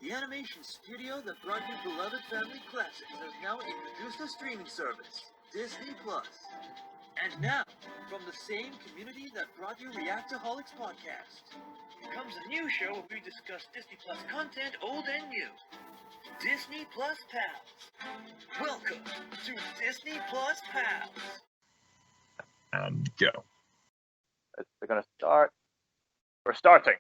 The animation studio that brought you beloved family classics has now introduced a streaming service, Disney+. And now, from the same community that brought you Reactaholics podcast, comes a new show where we discuss Disney+ content old and new. Disney+Pals. Welcome to Disney+Pals. And go. We're gonna start. We're starting.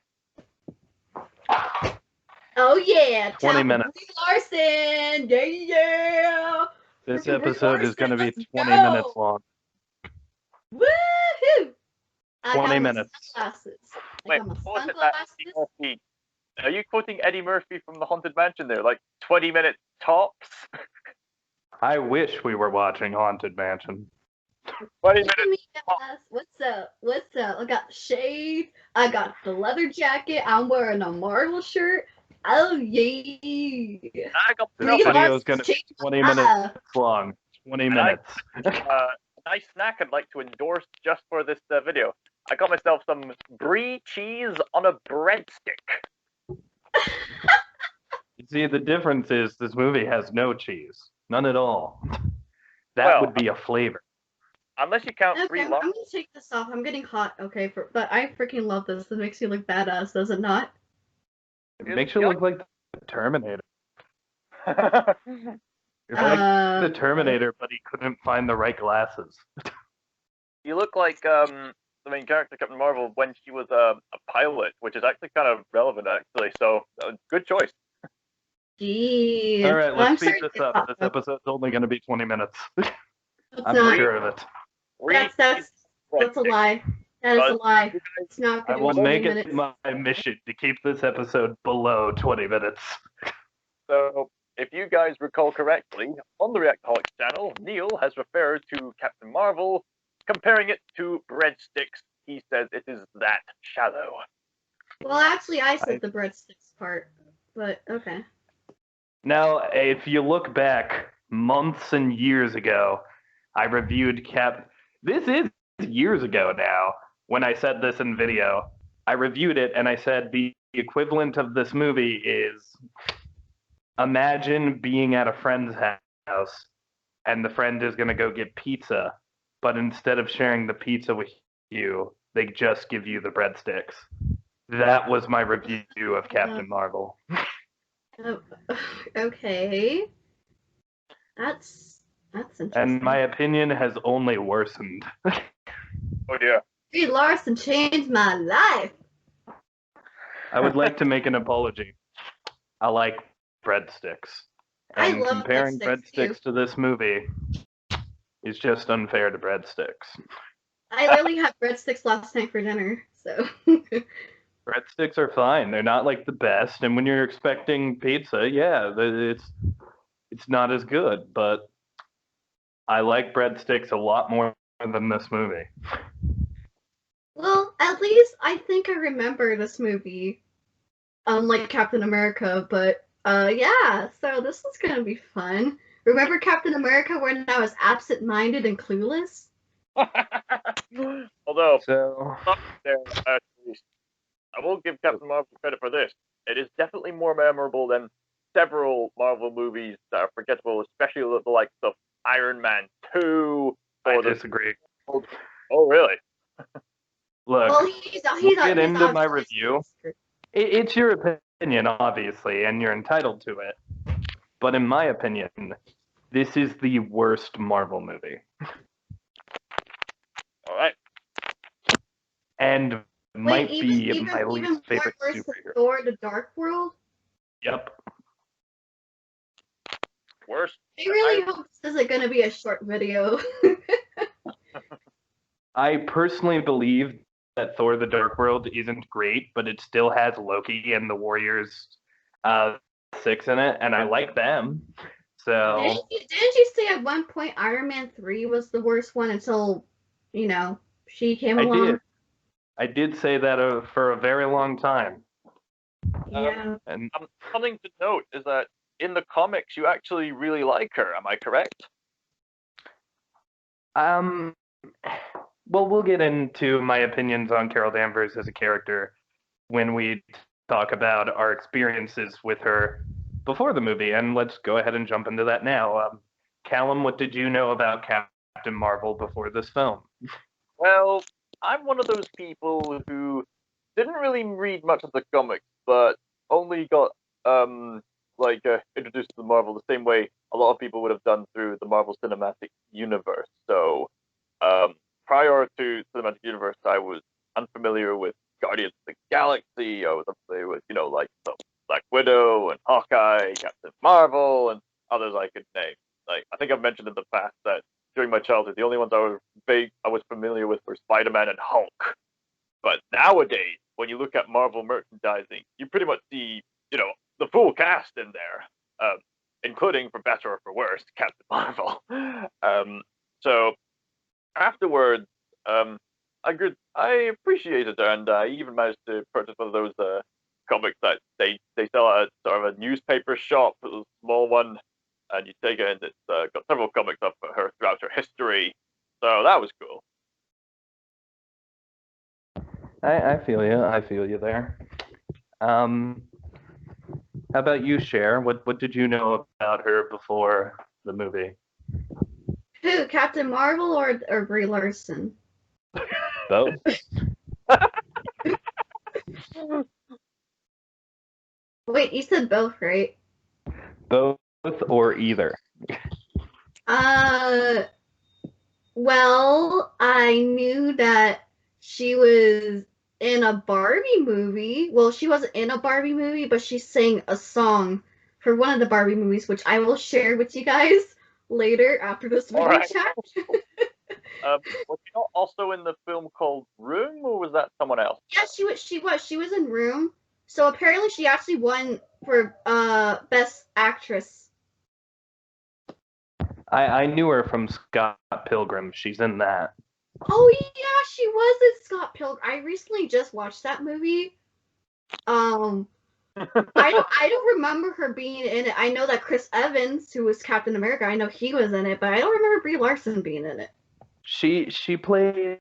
Oh yeah, 20 minutes. Larson, yeah. This episode is going to be 20 go. minutes long. Woohoo! 20 minutes. Wait, what was it that Eddie Murphy? Are you quoting Eddie Murphy from the Haunted Mansion there? Like 20 minutes tops? I wish we were watching Haunted Mansion. 20 minutes. What's up? What's up? I got the shade. I got the leather jacket. I'm wearing a Marvel shirt. Oh yeah! I got This video is going to be 20 minutes long. 20 minutes. A nice snack I'd like to endorse just for this video. I got myself some brie cheese on a breadstick. You see, the difference is this movie has no cheese. None at all. That would be a flavor. Unless you count Okay, Brie I'm Larson. gonna take this off. I'm getting hot. Okay, but I freaking love this. It makes you look badass, does it not? It makes you look like the Terminator. You're like the Terminator, but he couldn't find the right glasses. You look like the main character, Captain Marvel, when she was a pilot, which is actually kind of relevant, actually. So, good choice. Jeez. All right, let's speed this up. This episode's only going to be 20 minutes. I'm sure of it. That's a lie. That is a lie. It's not I going will to be 20 make minutes. it my mission to keep this episode below 20 minutes. So, if you guys recall correctly, on the Reactaholics channel, Kneale has referred to Captain Marvel, comparing it to breadsticks. He says it is that shallow. Well, actually, I said the breadsticks part, but okay. Now, if you look back months and years ago, I reviewed This is years ago now, when I said this in video. I reviewed it, and I said the equivalent of this movie is, imagine being at a friend's house, and the friend is going to go get pizza, but instead of sharing the pizza with you, they just give you the breadsticks. That was my review of Captain Marvel. Oh, okay. That's interesting. And my opinion has only worsened. Oh dear. Brie Larson changed my life. I would like to make an apology. I like breadsticks. I And love comparing breadsticks to this movie is just unfair to breadsticks. I literally had breadsticks last night for dinner, so. Breadsticks are fine. They're not like the best, and when you're expecting pizza, yeah, it's not as good, but I like breadsticks a lot more than this movie. Well, at least I think I remember this movie. Unlike Captain America, but yeah, so this is gonna be fun. Remember Captain America when I was absent-minded and clueless? Although, So I will give Captain Marvel credit for this. It is definitely more memorable than several Marvel movies that are forgettable, especially the likes of Iron Man 2. I disagree. Oh, really? Look, Well, we'll get into my review. It's your opinion, obviously, and you're entitled to it. But in my opinion, this is the worst Marvel movie. All right. And might be my least favorite worse than superhero. Thor: The Dark World? Yep. Worse? I really hope this isn't going to be a short video. I personally believe that Thor: The Dark World isn't great, but it still has Loki and the Warriors 6 in it, and I like them. So Didn't you say at one point Iron Man 3 was the worst one until, she came along? I did say that for a very long time. Yeah. And something to note is that in the comics, you actually really like her. Am I correct? Well, we'll get into my opinions on Carol Danvers as a character when we talk about our experiences with her before the movie. And let's go ahead and jump into that now. Callum, what did you know about Captain Marvel before this film? Well, I'm one of those people who didn't really read much of the comics, but only got introduced to the Marvel the same way a lot of people would have done through the Marvel Cinematic Universe. So, prior to Cinematic Universe, I was unfamiliar with Guardians of the Galaxy. I was unfamiliar with so Black Widow and Hawkeye, Captain Marvel, and others I could name. Like I think I've mentioned in the past that during my childhood, the only ones I was familiar with were Spider-Man and Hulk. But nowadays, when you look at Marvel merchandising, you pretty much see, the full cast in there, including, for better or for worse, Captain Marvel. So afterwards, I appreciated it, and I even managed to purchase one of those comics that they sell at sort of a newspaper shop, a little small one, and you take it, and it's got several comics of her throughout her history. So that was cool. I feel you. I feel you there. How about you, Cher? What did you know about her before the movie? Who, Captain Marvel or Brie Larson? Both. Wait, you said both, right? Both or either. Well, I knew that she was in a Barbie movie. Well, she wasn't in a Barbie movie, but she sang a song for one of the Barbie movies, which I will share with you guys later after this video Alright. chat. Was she not also in the film called Room, or was that someone else? Yeah, she was in Room. So apparently she actually won for Best Actress. I knew her from Scott Pilgrim. She's in that. Oh yeah, she was in Scott Pilgrim. I recently just watched that movie. I don't remember her being in it. I know that Chris Evans, who was Captain America, I know he was in it, but I don't remember Brie Larson being in it. She played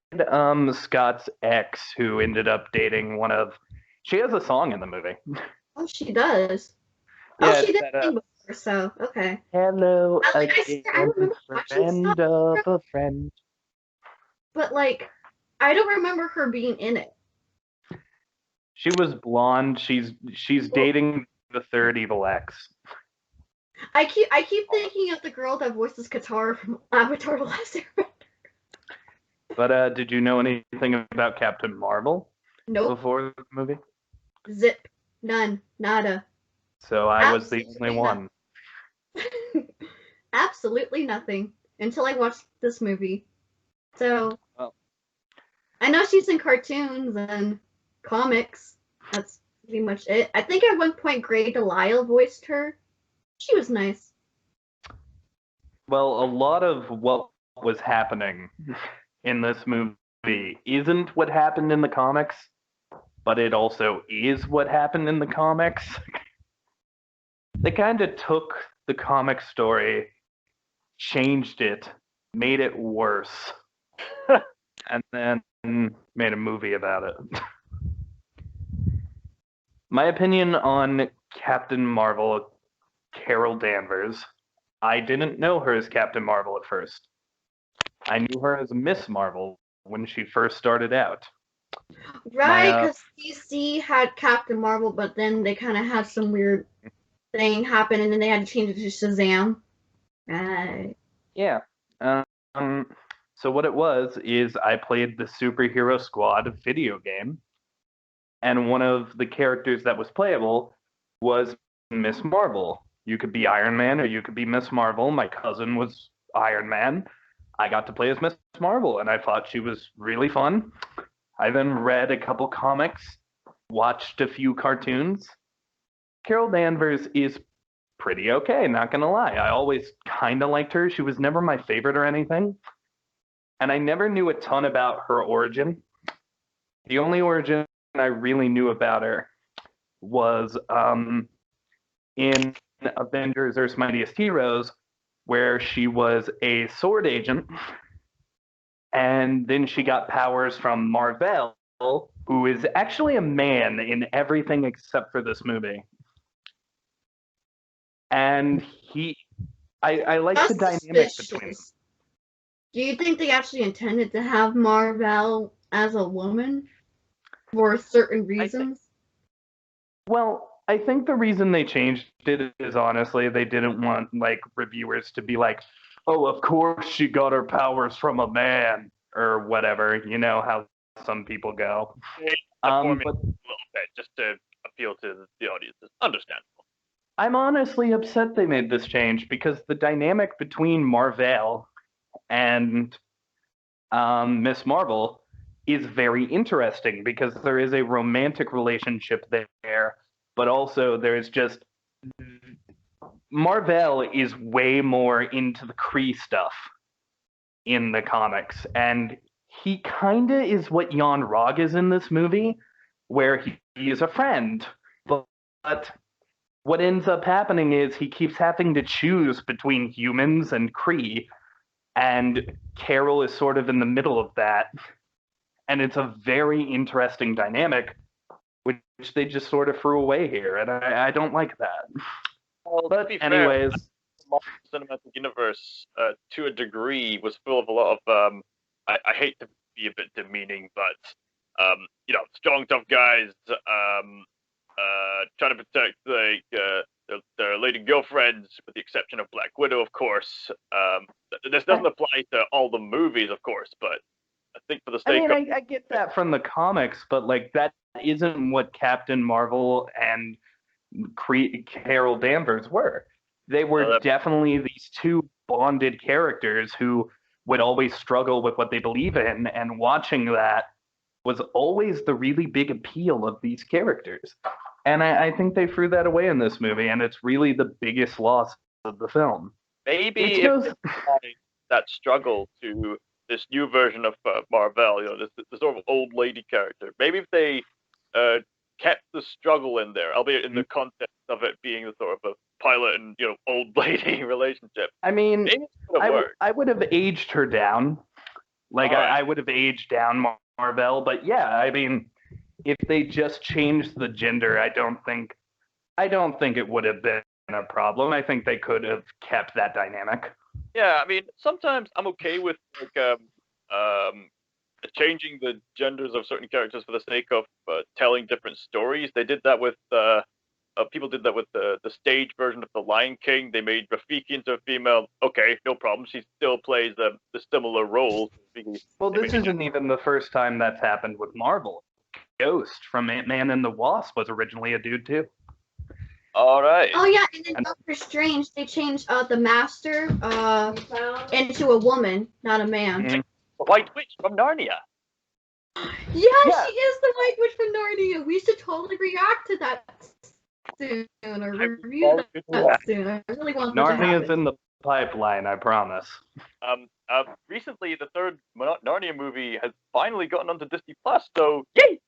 Scott's ex, who ended up dating one of. She has a song in the movie. Oh, she does. Yeah, Oh, she did that, sing before, so okay. Hello I again, remember watching friend Scott, of a friend. but I don't remember her being in it. She was blonde. She's dating the third evil ex. I keep thinking of the girl that voices Katara from Avatar: The Last Airbender. But did you know anything about Captain Marvel Nope. before the movie? Zip. None. Nada. So I was the Absolutely only one. Absolutely nothing until I watched this movie. So Well. I know she's in cartoons and comics. That's pretty much it. I think at one point Grey Delisle voiced her. She was nice. Well, a lot of what was happening in this movie isn't what happened in the comics, but it also is what happened in the comics. They kind of took the comic story, changed it, made it worse, and then made a movie about it. My opinion on Captain Marvel, Carol Danvers, I didn't know her as Captain Marvel at first. I knew her as Miss Marvel when she first started out. Right, because DC had Captain Marvel, but then they kind of had some weird thing happen, and then they had to change it to Shazam. Right. Yeah. So what it was is I played the Superhero Squad video game, and one of the characters that was playable was Miss Marvel. You could be Iron Man or you could be Miss Marvel. My cousin was Iron Man. I got to play as Miss Marvel, and I thought she was really fun. I then read a couple comics, watched a few cartoons. Carol Danvers is pretty okay, not gonna lie. I always kind of liked her. She was never my favorite or anything. And I never knew a ton about her origin. The only origin I really knew about her was in Avengers Earth's Mightiest Heroes, where she was a sword agent, and then she got powers from Marvel, who is actually a man in everything except for this movie. And I like the That's dynamic between them. suspicious. Do you think they actually intended to have Marvel as a woman for certain reasons? Well, I think the reason they changed it is honestly they didn't want like reviewers to be like, "Oh, of course she got her powers from a man," or whatever. You know how some people go. But But a little bit just to appeal to the audience. It's understandable. I'm honestly upset they made this change because the dynamic between Marvel and Miss Marvel is very interesting because there is a romantic relationship there, but also there's just Marvel is way more into the Kree stuff in the comics, and he kinda is what Jan Rog is in this movie, where he is a friend, but what ends up happening is he keeps having to choose between humans and Kree, and Carol is sort of in the middle of that. And it's a very interesting dynamic, which they just sort of threw away here, and I don't like that. Well, But to be anyways, fair, the Marvel Cinematic Universe, to a degree, was full of a lot of I hate to be a bit demeaning, but strong, tough guys trying to protect their lady girlfriends, with the exception of Black Widow, of course. This doesn't apply to all the movies, of course, but I think for the sake of I get that from the comics, but like that isn't what Captain Marvel and Carol Danvers were. They were definitely these two bonded characters who would always struggle with what they believe in, and watching that was always the really big appeal of these characters. And I think they threw that away in this movie, and it's really the biggest loss of the film. maybe if they applied that struggle to this new version of Marvel, this sort of old lady character. Maybe if they kept the struggle in there, albeit in the context of it being a sort of a pilot and old lady relationship. I mean, Maybe it would have worked. I would have aged her down. Like I would have aged down Marvel, but yeah, I mean, if they just changed the gender, I don't think it would have been a problem. I think they could have kept that dynamic. Yeah, I mean, sometimes I'm okay with changing the genders of certain characters for the sake of telling different stories. They did that with people did that with the stage version of The Lion King. They made Rafiki into a female. Okay, no problem. She still plays the similar role. Well, this isn't even the first time that's happened with Marvel. Ghost from Ant-Man and the Wasp was originally a dude too. All right. Oh yeah, and in Doctor Strange, they changed the Master into a woman, not a man. Mm-hmm. The White Witch from Narnia. Yeah, she is the White Witch from Narnia. We should totally react to that soon, or review that soon. I really want that to happen. Narnia's in the pipeline, I promise. Recently, the third Narnia movie has finally gotten onto Disney+, so yay!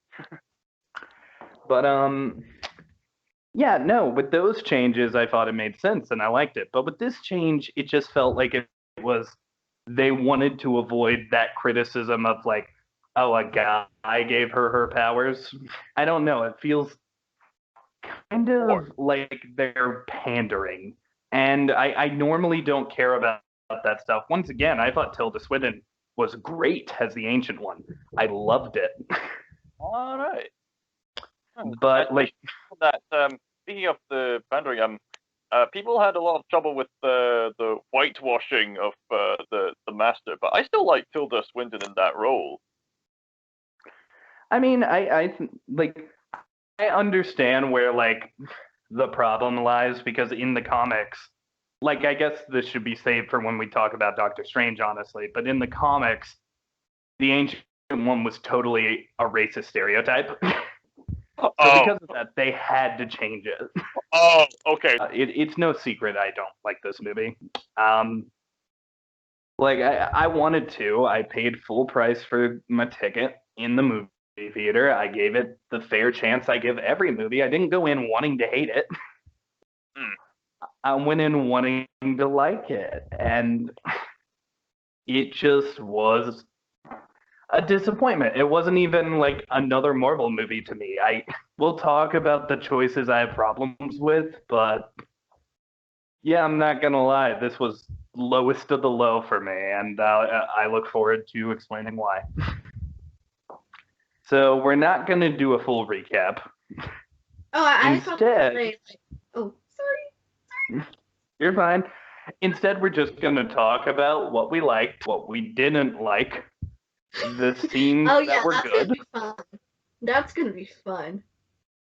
But yeah, no, with those changes, I thought it made sense and I liked it. But with this change, it just felt like it was they wanted to avoid that criticism of like, oh, a guy gave her powers. I don't know. It feels kind of like they're pandering. And I normally don't care about that stuff. Once again, I thought Tilda Swinton was great as the Ancient One. I loved it. All right. But like that, speaking of the pandering, people had a lot of trouble with the whitewashing of the Master, but I still like Tilda Swinton in that role. I mean, I understand where like the problem lies, because in the comics, like I guess this should be saved for when we talk about Doctor Strange, honestly, but in the comics, the Ancient One was totally a racist stereotype. So because of that, they had to change it. Oh, okay. It's no secret I don't like this movie. Like I wanted to. I paid full price for my ticket in the movie theater. I gave it the fair chance I give every movie. I didn't go in wanting to hate it. I went in wanting to like it, and it just was. a disappointment. It wasn't even like another Marvel movie to me. I will talk about the choices I have problems with, but yeah, I'm not gonna lie. This was lowest of the low for me, and I look forward to explaining why. So we're not gonna do a full recap. Oh, I thought to Instead, say, like, oh, sorry. you're fine. Instead, we're just gonna talk about what we liked, what we didn't like, the scenes Oh that yeah, were that's gonna good. be fun. That's gonna be fun.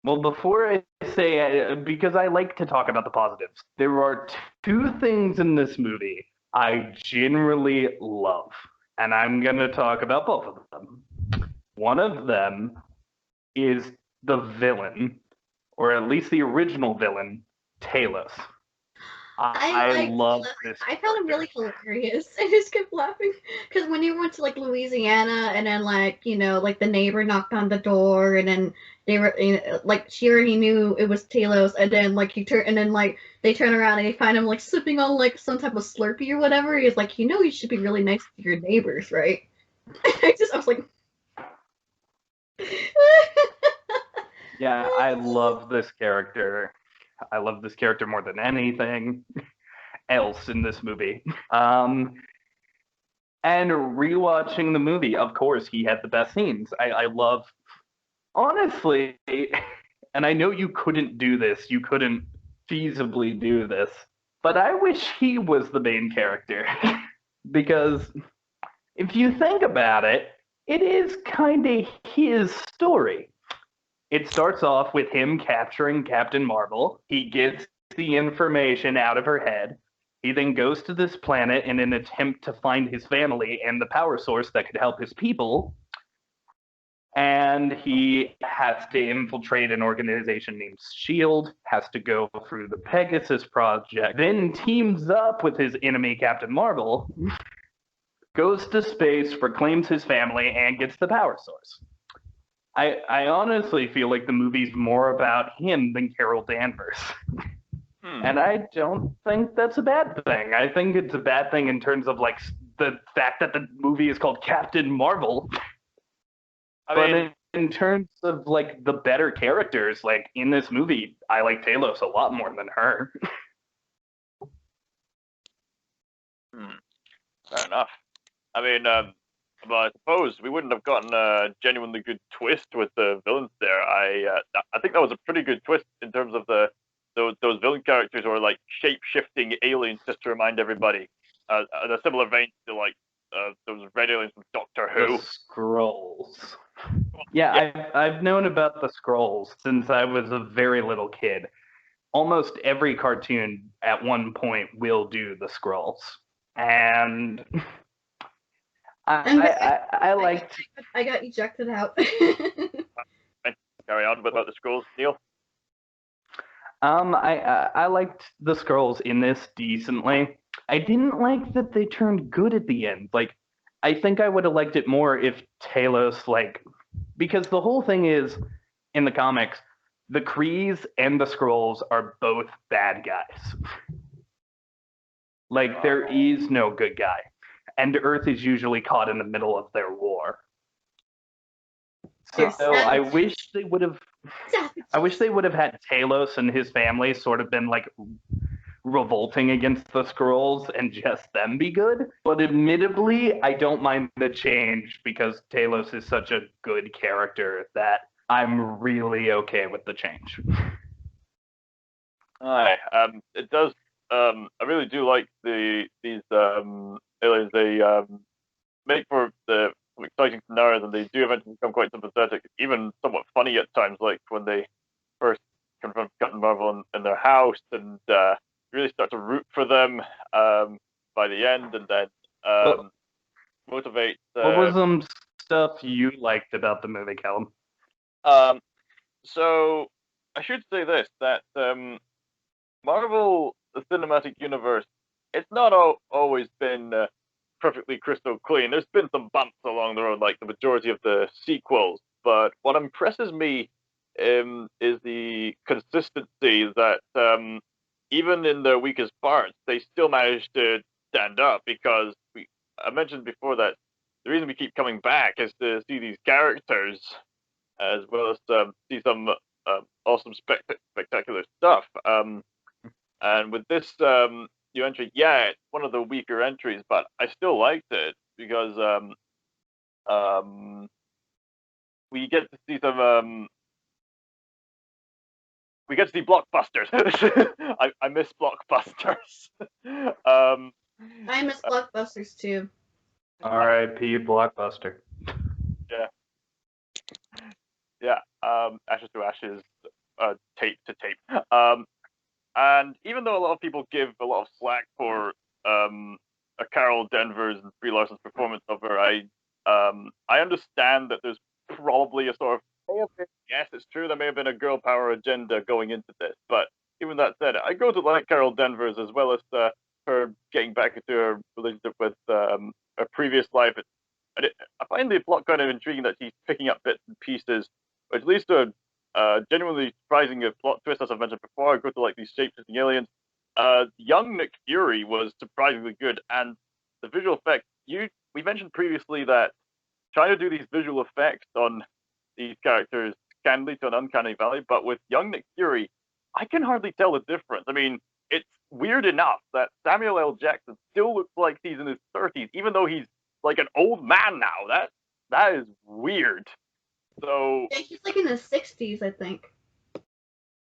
Well, before I say, because I like to talk about the positives, there are two things in this movie I generally love, and I'm going to talk about both of them. One of them is the villain, or at least the original villain, Talos. I I like love this I found him really character. hilarious. I just kept laughing because when you went to like Louisiana and then like like the neighbor knocked on the door and then they were like she already knew it was Talos and then like he turn and then like they turn around and they find him like sipping on like some type of Slurpee or whatever. He's like, you should be really nice to your neighbors, right? I was like, Yeah, I love this character. I love this character more than anything else in this movie. And rewatching the movie, of course, he had the best scenes. I love, honestly, and I know you couldn't do this, you couldn't feasibly do this, but I wish he was the main character. Because if you think about it, it is kind of his story. It starts off with him capturing Captain Marvel. He gets the information out of her head. He then goes to this planet in an attempt to find his family and the power source that could help his people. And he has to infiltrate an organization named S.H.I.E.L.D., has to go through the Pegasus Project, then teams up with his enemy, Captain Marvel, goes to space, reclaims his family, and gets the power source. I honestly feel like the movie's more about him than Carol Danvers. And I don't think that's a bad thing. I think it's a bad thing in terms of like the fact that the movie is called Captain Marvel. But in terms of like the better characters, like in this movie, I like Talos a lot more than her. Fair enough. I mean, but I suppose we wouldn't have gotten a genuinely good twist with the villains there. I think that was a pretty good twist in terms of those villain characters who are like shape-shifting aliens, just to remind everybody. In a similar vein to like those red aliens from Doctor Who. The Skrulls. Yeah, I've known about the Skrulls since I was a very little kid. Almost every cartoon at one point will do the Skrulls. And I liked. I got ejected out. Carry on with about the Skrulls, Kneale. I liked the Skrulls in this decently. I didn't like that they turned good at the end. Like, I think I would have liked it more if Talos, like, because the whole thing is in the comics, the Krees and the Skrulls are both bad guys. Like, there is no good guy. And Earth is usually caught in the middle of their war. So I wish they would have had Talos and his family sort of been like revolting against the Skrulls and just them be good. But admittedly, I don't mind the change because Talos is such a good character that I'm really okay with the change. Aye, it does. I really do like these aliens. They make for the exciting scenarios, and they do eventually become quite sympathetic, even somewhat funny at times, like when they first confront Captain Marvel in their house, and really start to root for them by the end, and then motivate. What was some stuff you liked about the movie, Callum? So I should say this, that Marvel, the cinematic universe, it's not always been perfectly crystal clean. There's been some bumps along the road, like the majority of the sequels. But what impresses me is the consistency that even in their weakest parts, they still manage to stand up. Because I mentioned before that the reason we keep coming back is to see these characters, as well as see some awesome spectacular stuff. And with this new entry, yeah, it's one of the weaker entries, but I still liked it because we get to see some we get to see blockbusters. I miss blockbusters. I miss blockbusters too. R.I.P. Blockbuster. Yeah. Ashes to ashes, tape to tape. And even though a lot of people give a lot of slack for a Carol Danvers and Brie Larson's performance of her, I understand that there's probably a sort of, yes, it's true, there may have been a girl power agenda going into this, but even that said, I go to like Carol Danvers as well as her getting back into her relationship with her previous life. I find the plot kind of intriguing that she's picking up bits and pieces, which leads to a genuinely surprising plot twist, as I've mentioned before. I go to like these shape-shifting aliens. Young Nick Fury was surprisingly good, and the visual effects. We mentioned previously that trying to do these visual effects on these characters can lead to an uncanny valley, but with young Nick Fury, I can hardly tell the difference. I mean, it's weird enough that Samuel L. Jackson still looks like he's in his 30s, even though he's like an old man now. That is weird. So Yeah, he's like in his 60s, I think.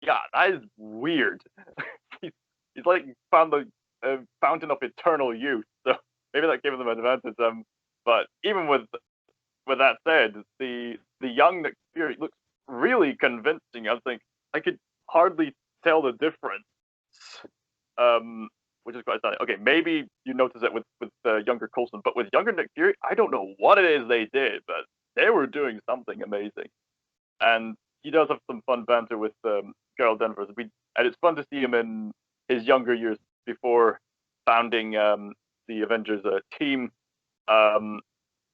Yeah, that is weird. he's like found the fountain of eternal youth. So maybe that gave him an advantage. But even with that said, the young Nick Fury looks really convincing. I think I could hardly tell the difference. Which is quite stunning. Okay, maybe you notice it with younger Coulson, but with younger Nick Fury, I don't know what it is they did, but they were doing something amazing. And he does have some fun banter with Carol Danvers. And it's fun to see him in his younger years before founding the Avengers team.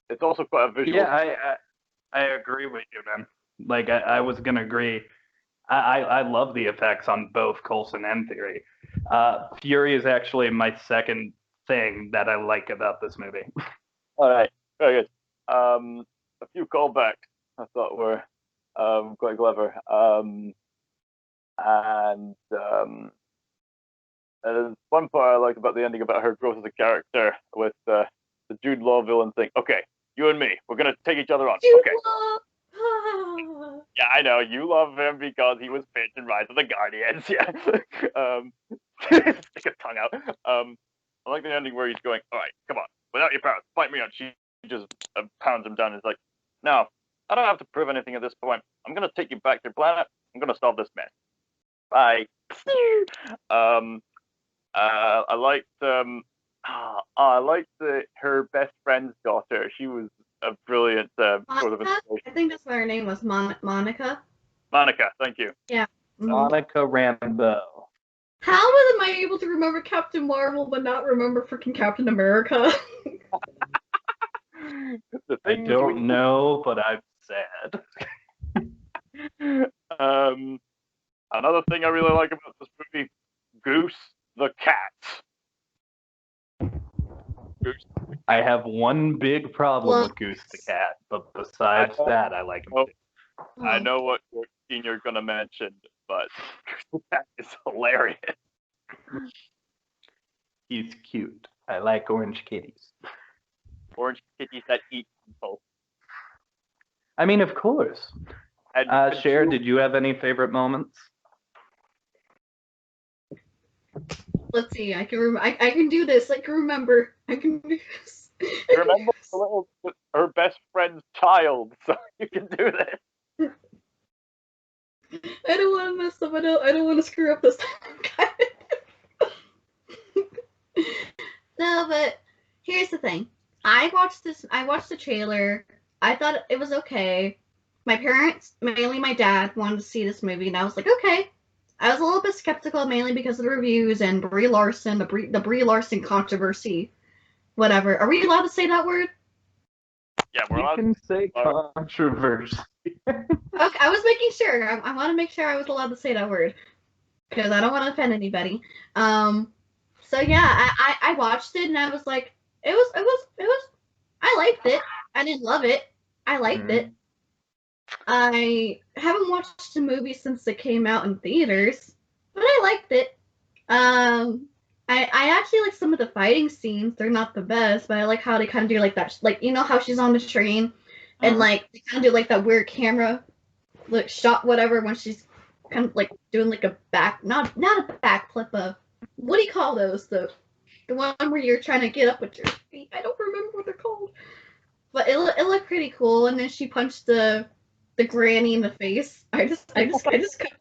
It's also quite a visual. Yeah, I agree with you, man. Like, I was going to agree. I love the effects on both Coulson and Fury. Fury is actually my second thing that I like about this movie. All right, very good. A few callbacks I thought were quite clever. And there's one part I liked about the ending about her growth as a character with the Jude Law villain thing. Okay, you and me, we're gonna take each other on. Jude Okay. Law. Yeah, I know you love him because he was Finch in Rise of the Guardians. Yeah. Stick a tongue out. I like the ending where he's going, all right, come on, without your powers, fight me on. She just pounds him down and is like, no, I don't have to prove anything at this point. I'm going to take you back to your planet. I'm going to solve this mess. Bye. I liked her best friend's daughter. She was a brilliant sort of inspiration. I think that's what her name was, Monica. Monica, thank you. Yeah. Mm-hmm. Monica Rambeau. How am I able to remember Captain Marvel but not remember freaking Captain America? I don't know, but I'm sad. Another thing I really like about this movie, Goose the cat. Goose. I have one big problem with Goose the cat, but besides that, I like him. I know what scene you're going to mention, but Goose the cat is hilarious. He's cute. I like orange kitties. Orange kitties that eat people. I mean, of course. Cher, did you have any favorite moments? Let's see. I can do this. I can remember. I can do this. Remember her best friend's child, so you can do this. I don't want to mess up. I don't want to screw up this time. No, but here's the thing. I watched the trailer. I thought it was okay. My parents, mainly my dad, wanted to see this movie, and I was like, okay. I was a little bit skeptical, mainly because of the reviews and Brie Larson, the Brie Larson controversy. Whatever. Are we allowed to say that word? Yeah, we're allowed. You can say controversy. Okay, I was making sure. I want to make sure I was allowed to say that word because I don't want to offend anybody. So yeah, I watched it and I was like, it was. I liked it. I didn't love it. I liked it. I haven't watched the movie since it came out in theaters, but I liked it. I actually like some of the fighting scenes. They're not the best, but I like how they kind of do like that. Like, you know how she's on the train, and like they kind of do like that weird camera, like shot whatever when she's kind of like doing like a back, not a backflip of, what do you call those? The one where you're trying to get up with your feet. I don't remember what they're called, but it looked pretty cool. And then she punched the granny in the face. I just kept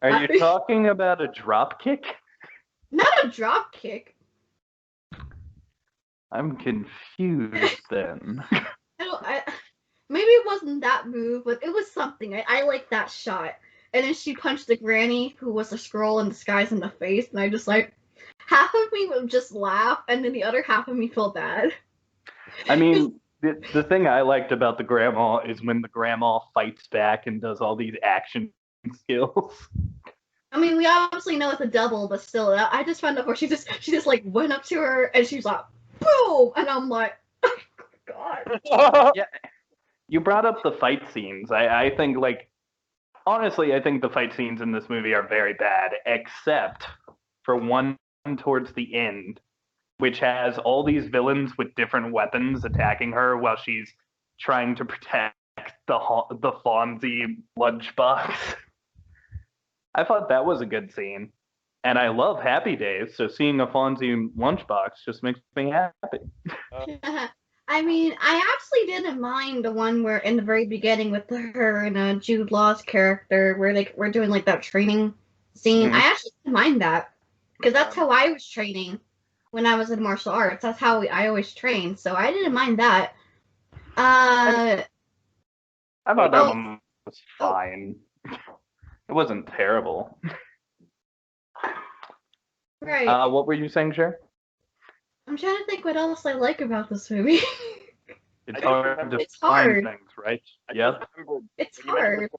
Are laughing. you talking about a drop kick? Not a drop kick. I'm confused then. Maybe it wasn't that move, but it was something. I like that shot. And then she punched the granny, who was a scroll in disguise, in the face, and I just like, half of me would just laugh, and then the other half of me felt bad. I mean, the thing I liked about the grandma is when the grandma fights back and does all these action skills. I mean, we obviously know it's a double, but still, I just found out where she just like went up to her and she's like, boom, and I'm like, oh God. Yeah, you brought up the fight scenes. I think, like, honestly, I think the fight scenes in this movie are very bad, except for one towards the end, which has all these villains with different weapons attacking her while she's trying to protect the Fonzie lunchbox. I thought that was a good scene. And I love Happy Days, so seeing a Fonzie lunchbox just makes me happy. I mean, I actually didn't mind the one where in the very beginning with her and Jude Law's character, where they were doing like that training scene. I actually didn't mind that, because that's how I was training when I was in martial arts. That's how I always trained, so I didn't mind that. I thought that one was fine. It wasn't terrible. Right. What were you saying, Cher? I'm trying to think what else I like about this movie. It's hard to It's find hard. things, right? I Yep. just remembered It's when you mentioned hard.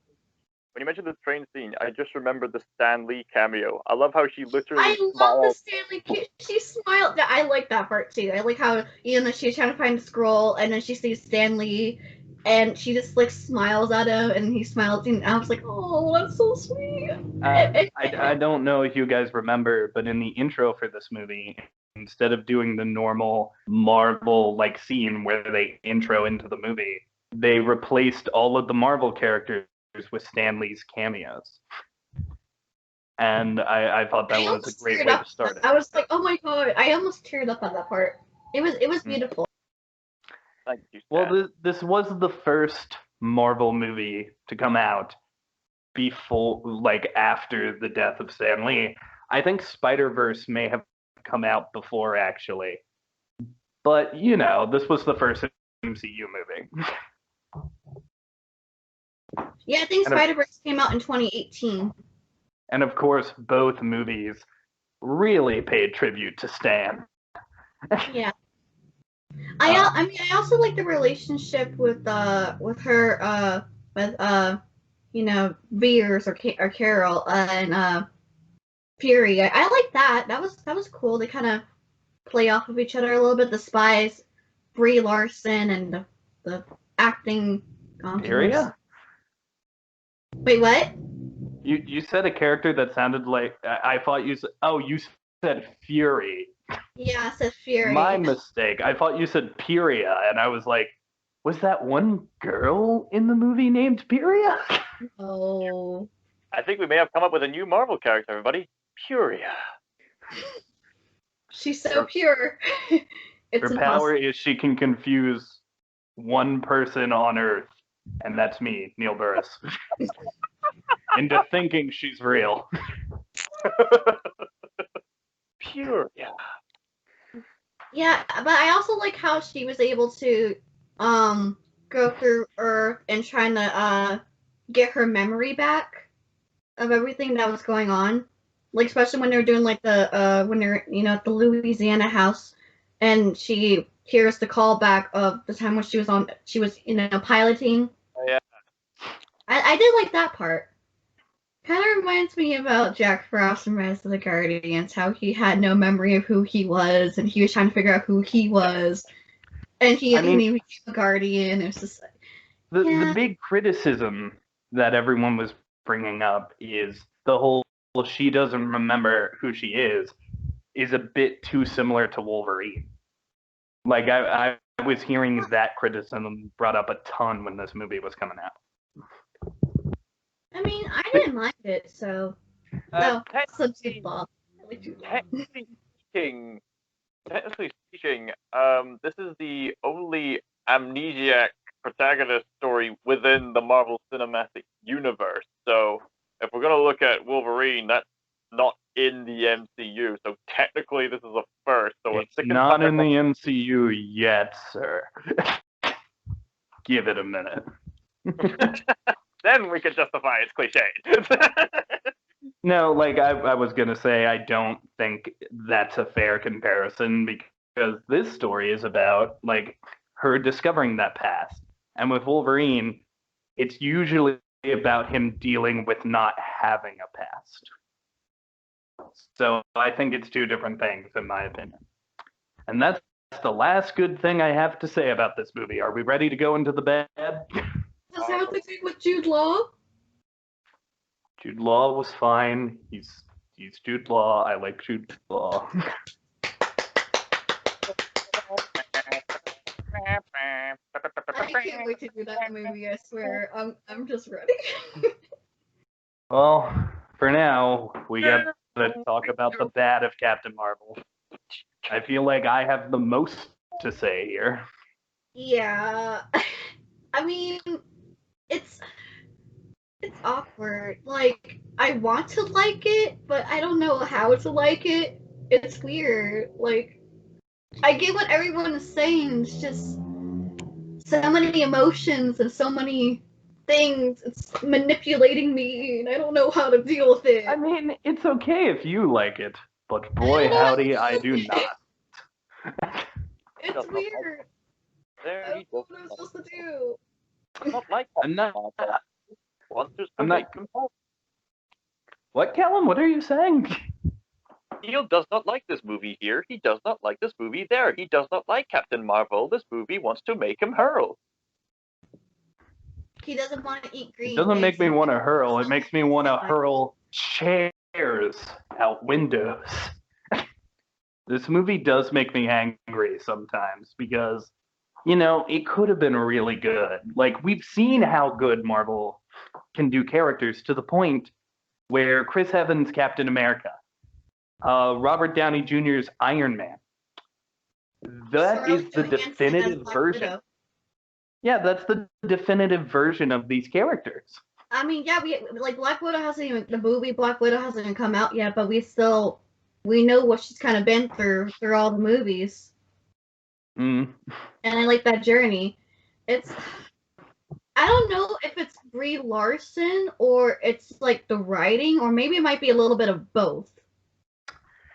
when you mentioned the train scene, I just remembered the Stan Lee cameo. I love how she literally I love the smiled. Stanley. She smiled. I like that part too. I like how, you know, she's trying to find a scroll, and then she sees Stanley, and she just like smiles at him, and he smiles, and I was like, oh, that's so sweet. I don't know if you guys remember, but in the intro for this movie, instead of doing the normal Marvel like scene where they intro into the movie, they replaced all of the Marvel characters with Stan Lee's cameos. And I thought that was a great way to start it. I was like, oh my God, I almost teared up at that part. It was beautiful. Thank you, Stan. Well, this was the first Marvel movie to come out before, like, after the death of Stan Lee. I think Spider-Verse may have come out before, actually. But, you know, this was the first MCU movie. Yeah, I think Spider-Verse came out in 2018. And of course, both movies really paid tribute to Stan. Yeah. I mean, I also like the relationship with her with you know, Veers or Carol and Fury. I like that. That was cool. They kind of play off of each other a little bit. The spies, Brie Larson, and the acting. Furia? Wait, what? You said a character that sounded like I thought you said. Oh, you said Fury. Yeah, I said Fury. My mistake. I thought you said Pyria, and I was like, was that one girl in the movie named Pyria? Oh. I think we may have come up with a new Marvel character, everybody. Puria. She's so pure. It's Her power is she can confuse one person on Earth, and that's me, Neil Burris, into thinking she's real. Puria. Yeah, but I also like how she was able to go through Earth and trying to get her memory back of everything that was going on. Like, especially when they're doing like the when they're, you know, at the Louisiana house, and she hears the callback of the time when she was you know, piloting. Oh, yeah. I did like that part. Kind of reminds me about Jack Frost from Rise of the Guardians, how he had no memory of who he was, and he was trying to figure out who he was. And he I mean- became a guardian. It's just like, The Yeah. big criticism that everyone was bringing up is the whole she doesn't remember who she is a bit too similar to Wolverine. Like I was hearing that criticism brought up a ton when this movie was coming out. I mean, I didn't mind it, so no, it's a technically, Jude Law. I like Jude Law. technically speaking, this is the only amnesiac protagonist story within the Marvel Cinematic Universe. So if we're gonna look at Wolverine, that's not in the MCU. So technically, this is a first. So It's not in the MCU yet, sir. Give it a minute. Then we can justify its cliches. No, like I was gonna say, I don't think that's a fair comparison because this story is about like her discovering that past, and with Wolverine, it's usually about him dealing with not having a past. So I think it's two different things, in my opinion. And that's the last good thing I have to say about this movie. Are we ready to go into the bad? Does that have to do with Jude Law? Jude Law was fine. He's Jude Law. I like Jude Law. I can't wait to do that movie. I swear, I'm just ready. Well, for now, we got to talk about the bad of Captain Marvel. I feel like I have the most to say here. Yeah, I mean, it's awkward. Like, I want to like it, but I don't know how to like it. It's weird. Like, I get what everyone is saying. It's just so many emotions and so many things. It's manipulating me, and I don't know how to deal with it. I mean, it's okay if you like it, but boy howdy, I do not. It's weird. I don't know what I'm supposed to do. Not like I'm not. wants to I'm not- make himself. What, Callum? What are you saying? Kneale does not like this movie here. He does not like this movie there. He does not like Captain Marvel. This movie wants to make him hurl. He doesn't want to eat green. It doesn't make me want to hurl. It Something makes me want to like- hurl chairs out windows. This movie does make me angry sometimes because, you know, it could have been really good. Like, we've seen how good Marvel can do characters to the point where Chris Evans' Captain America, Robert Downey Jr.'s Iron Man, that is the definitive version. Yeah, that's the definitive version of these characters. I mean, yeah, we like Black Widow hasn't even the movie Black Widow hasn't even come out yet, but we know what she's kind of been through all the movies, Mm. and I like that journey. I don't know if it's Brie Larson or it's like the writing, or maybe it might be a little bit of both.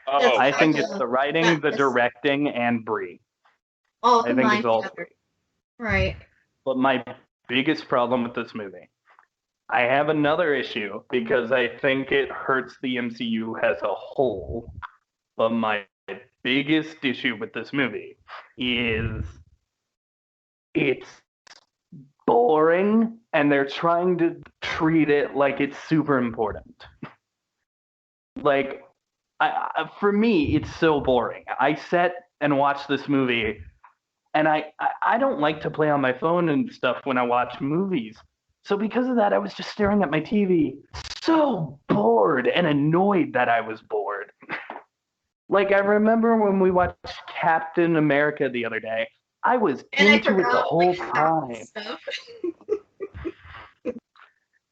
Oh, I think it's the writing, the directing, and Brie. All I think combined it's all together. three. Right. But my biggest problem with this movie, I have another issue because I think it hurts the MCU as a whole. But my biggest issue with this movie is it's boring and they're trying to treat it like it's super important. Like, for me, it's so boring. I sat and watched this movie, and I don't like to play on my phone and stuff when I watch movies. So because of that, I was just staring at my TV, so bored and annoyed that I was bored. Like, I remember when we watched Captain America the other day, I was into it the whole time.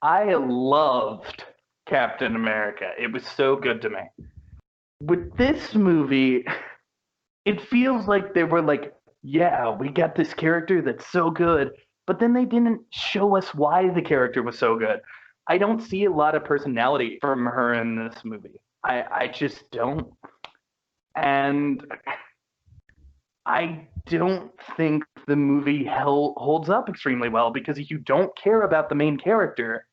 I loved Captain America. It was so good to me. With this movie, it feels like they were like, yeah, we got this character that's so good, but then they didn't show us why the character was so good. I don't see a lot of personality from her in this movie. I just don't. And I don't think the movie holds up extremely well because if you don't care about the main character,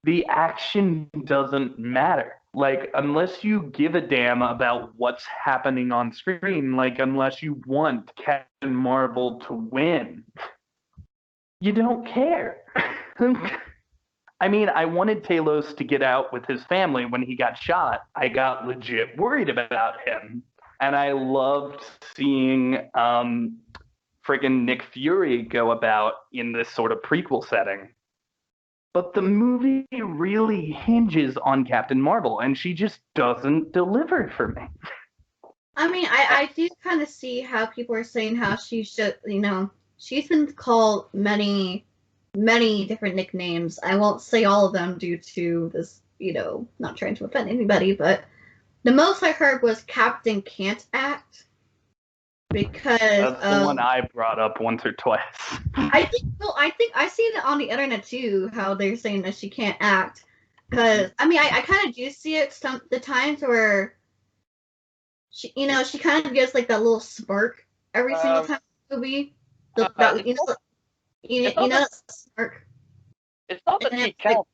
the action doesn't matter. Like, unless you give a damn about what's happening on screen, like, unless you want Captain Marvel to win, you don't care. I mean, I wanted Talos to get out with his family when he got shot. I got legit worried about him. And I loved seeing friggin' Nick Fury go about in this sort of prequel setting. But the movie really hinges on Captain Marvel, and she just doesn't deliver for me. I mean, I do kind of see how people are saying how she should, she's been called many different nicknames. I won't say all of them due to this, not trying to offend anybody, but the most I heard was Captain Can't Act. Because That's the one I brought up once or twice. I think I seen it on the internet too, how they're saying that she can't act. Because I mean, I kind of do see it the times where she, she kind of gives like that little smirk every single time in the movie. Smirk. It's not that she can't.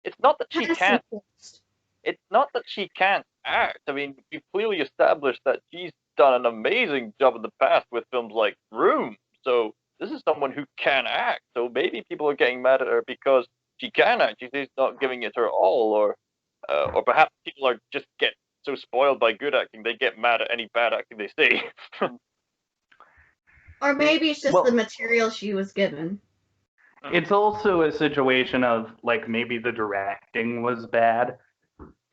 It's not that she can't. It's not that she can't act. I mean, we've clearly established that she's done an amazing job in the past with films like Room. So this is someone who can act. So maybe people are getting mad at her because she can act. She's not giving it her all, or perhaps people are just get so spoiled by good acting they get mad at any bad acting they see. Or maybe it's just the material she was given. It's also a situation of like maybe the directing was bad.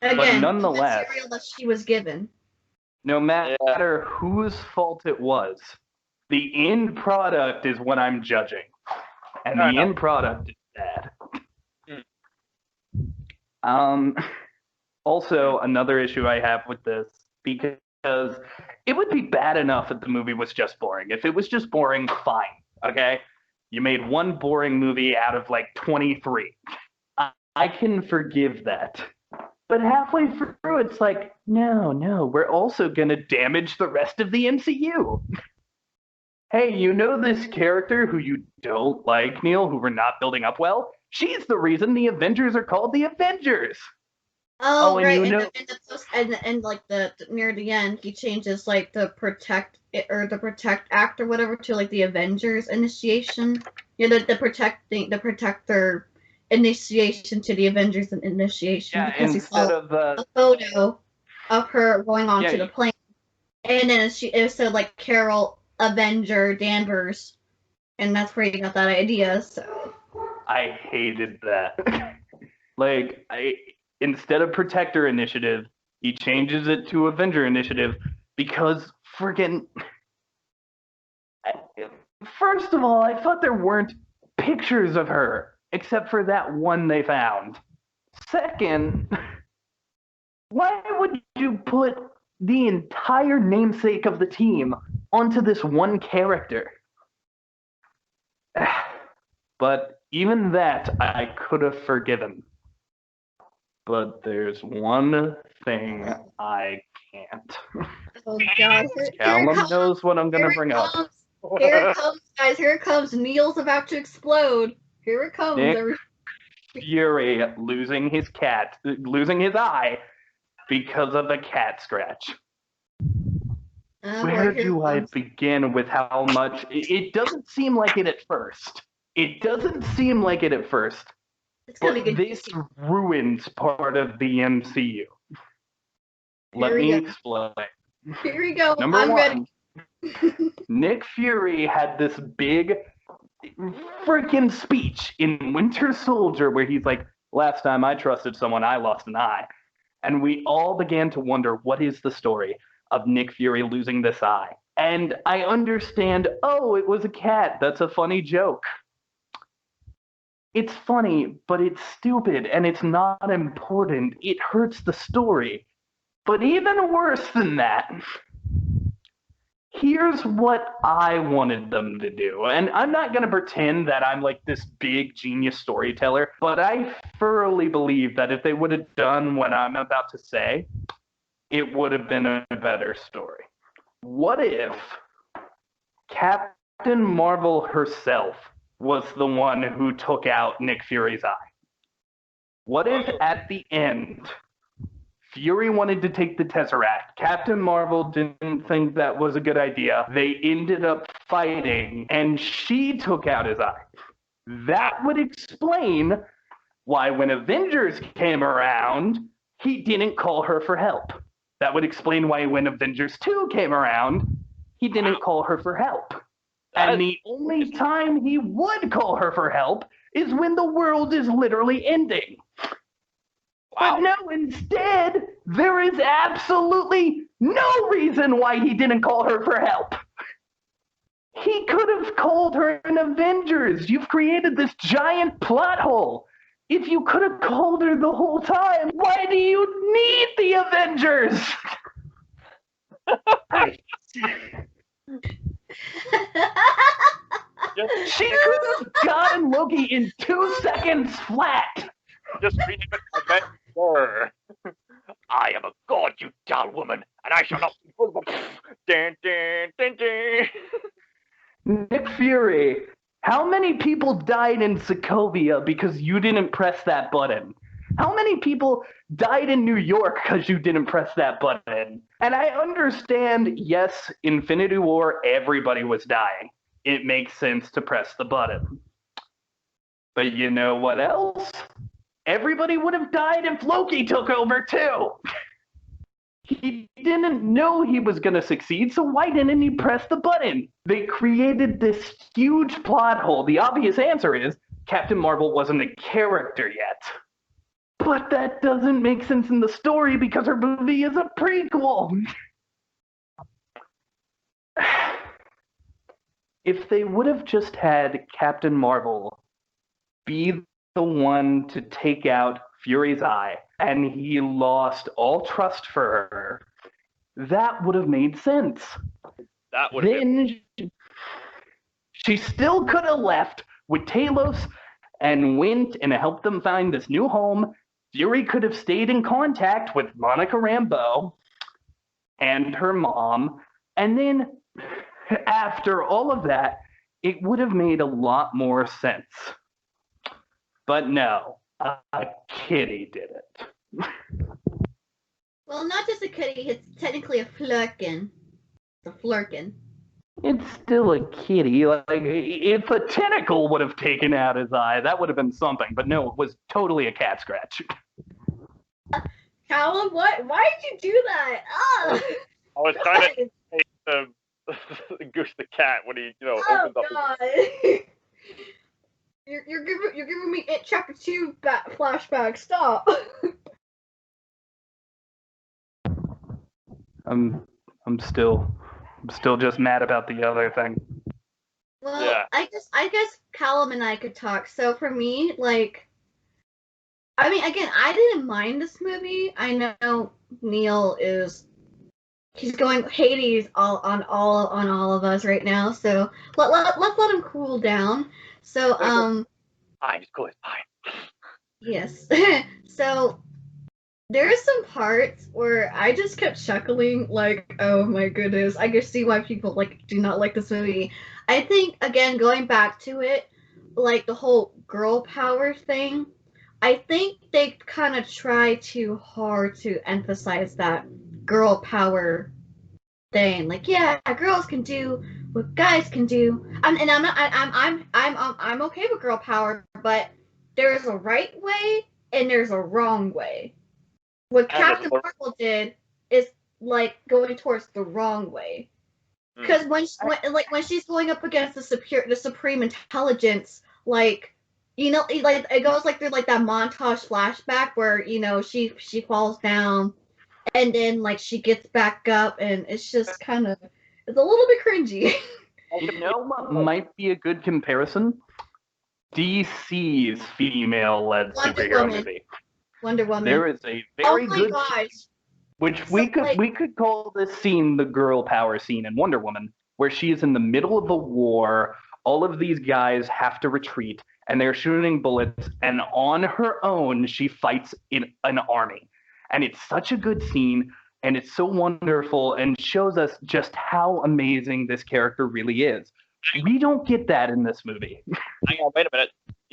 Again, but nonetheless, the material that she was given. No matter whose fault it was, the end product is what I'm judging. And the end product is bad. Also, another issue I have with this, because it would be bad enough if the movie was just boring. If it was just boring, fine, okay? You made one boring movie out of like 23. I can forgive that. But halfway through, it's like, no, we're also going to damage the rest of the MCU. Hey, you know this character who you don't like, Kneale, who we're not building up well? She's the reason the Avengers are called the Avengers. Oh, right. And like near the end, he changes like the Protect Act or whatever to like the Avengers initiation. Yeah, the Protector initiation to the Avengers initiation, because he saw a photo of her going onto the plane, and then it said like Carol Avenger Danvers, and that's where you got that idea. So I hated that. Instead of Protector Initiative, he changes it to Avenger Initiative because friggin'. First of all, I thought there weren't pictures of her, except for that one they found. Second, why would you put the entire namesake of the team onto this one character? But even that, I could have forgiven. But there's one thing I can't. Oh God! Callum knows what I'm going to bring up. Here it comes, guys. Here it comes. Kneale's about to explode. Here it comes. Nick Fury losing his eye because of a cat scratch. Where do I begin with how much? It doesn't seem like it at first. But this ruins part of the MCU. Let me explain. Here we go. Number one, Nick Fury had this big freaking speech in Winter Soldier where he's like, last time I trusted someone, I lost an eye. And we all began to wonder, what is the story of Nick Fury losing this eye? And I understand, it was a cat. That's a funny joke. It's funny, but it's stupid, and it's not important. It hurts the story. But even worse than that, here's what I wanted them to do. And I'm not going to pretend that I'm like this big genius storyteller, but I thoroughly believe that if they would have done what I'm about to say, it would have been a better story. What if Captain Marvel herself was the one who took out Nick Fury's eye? What if at the end Fury wanted to take the Tesseract. Captain Marvel didn't think that was a good idea. They ended up fighting, and she took out his eye. That would explain why when Avengers came around, he didn't call her for help. That would explain why when Avengers 2 came around, he didn't call her for help. And the only time he would call her for help is when the world is literally ending. But no, instead, there is absolutely no reason why he didn't call her for help. He could have called her in Avengers. You've created this giant plot hole. If you could have called her the whole time, why do you need the Avengers? She could have gotten Loki in 2 seconds flat. Just read it Avenger. I am a god, you dull woman, and I shall not be full of dun, dun, dun, dun. Nick Fury, how many people died in Sokovia because you didn't press that button? How many people died in New York because you didn't press that button? And I understand, yes, Infinity War, everybody was dying. It makes sense to press the button. But you know what else? Everybody would have died if Loki took over too. He didn't know he was going to succeed, so why didn't he press the button? They created this huge plot hole. The obvious answer is Captain Marvel wasn't a character yet. But that doesn't make sense in the story because her movie is a prequel. If they would have just had Captain Marvel be the one to take out Fury's eye, and he lost all trust for her, that would have made sense. That would have been... She still could have left with Talos and went and helped them find this new home. Fury could have stayed in contact with Monica Rambeau and her mom, and then after all of that, it would have made a lot more sense. But no, a kitty did it. Well, not just a kitty, it's technically a flurkin. It's a flurkin. It's still a kitty. Like, if a tentacle would have taken out his eye, that would have been something. But no, it was totally a cat scratch. Callum, what? Why did you do that? Oh, I was trying to take Goose the cat when he, opens up. God. You're giving me It Chapter 2 flashback. Stop. I'm still just mad about the other thing. Well, Yeah. I guess Callum and I could talk. So for me, like, I mean, again, I didn't mind this movie. I know Kneale he's going Hades on all of us right now. So let's let him cool down. So Fine, it's cool, it's fine. yes. So there's some parts where I just kept chuckling, like, oh my goodness, I can see why people do not like this movie. I think, again, going back to it, like the whole girl power thing, I think they kind of try too hard to emphasize that girl power thing. Like, yeah, girls can do what guys can do. I'm okay with girl power, but there's a right way and there's a wrong way. What Captain Marvel did is like going towards the wrong way. Because when she's going up against the supreme intelligence, it goes through that montage flashback where she falls down, and then she gets back up, and it's just it's a little bit cringy. You know what might be a good comparison? DC's female-led superhero movie. Wonder Woman. There is a very good gosh. Which we could call this scene the girl power scene in Wonder Woman, where she is in the middle of a war. All of these guys have to retreat, and they're shooting bullets, and on her own, she fights in an army. And it's such a good scene, and it's so wonderful, and shows us just how amazing this character really is. We don't get that in this movie. Hang on, wait a minute.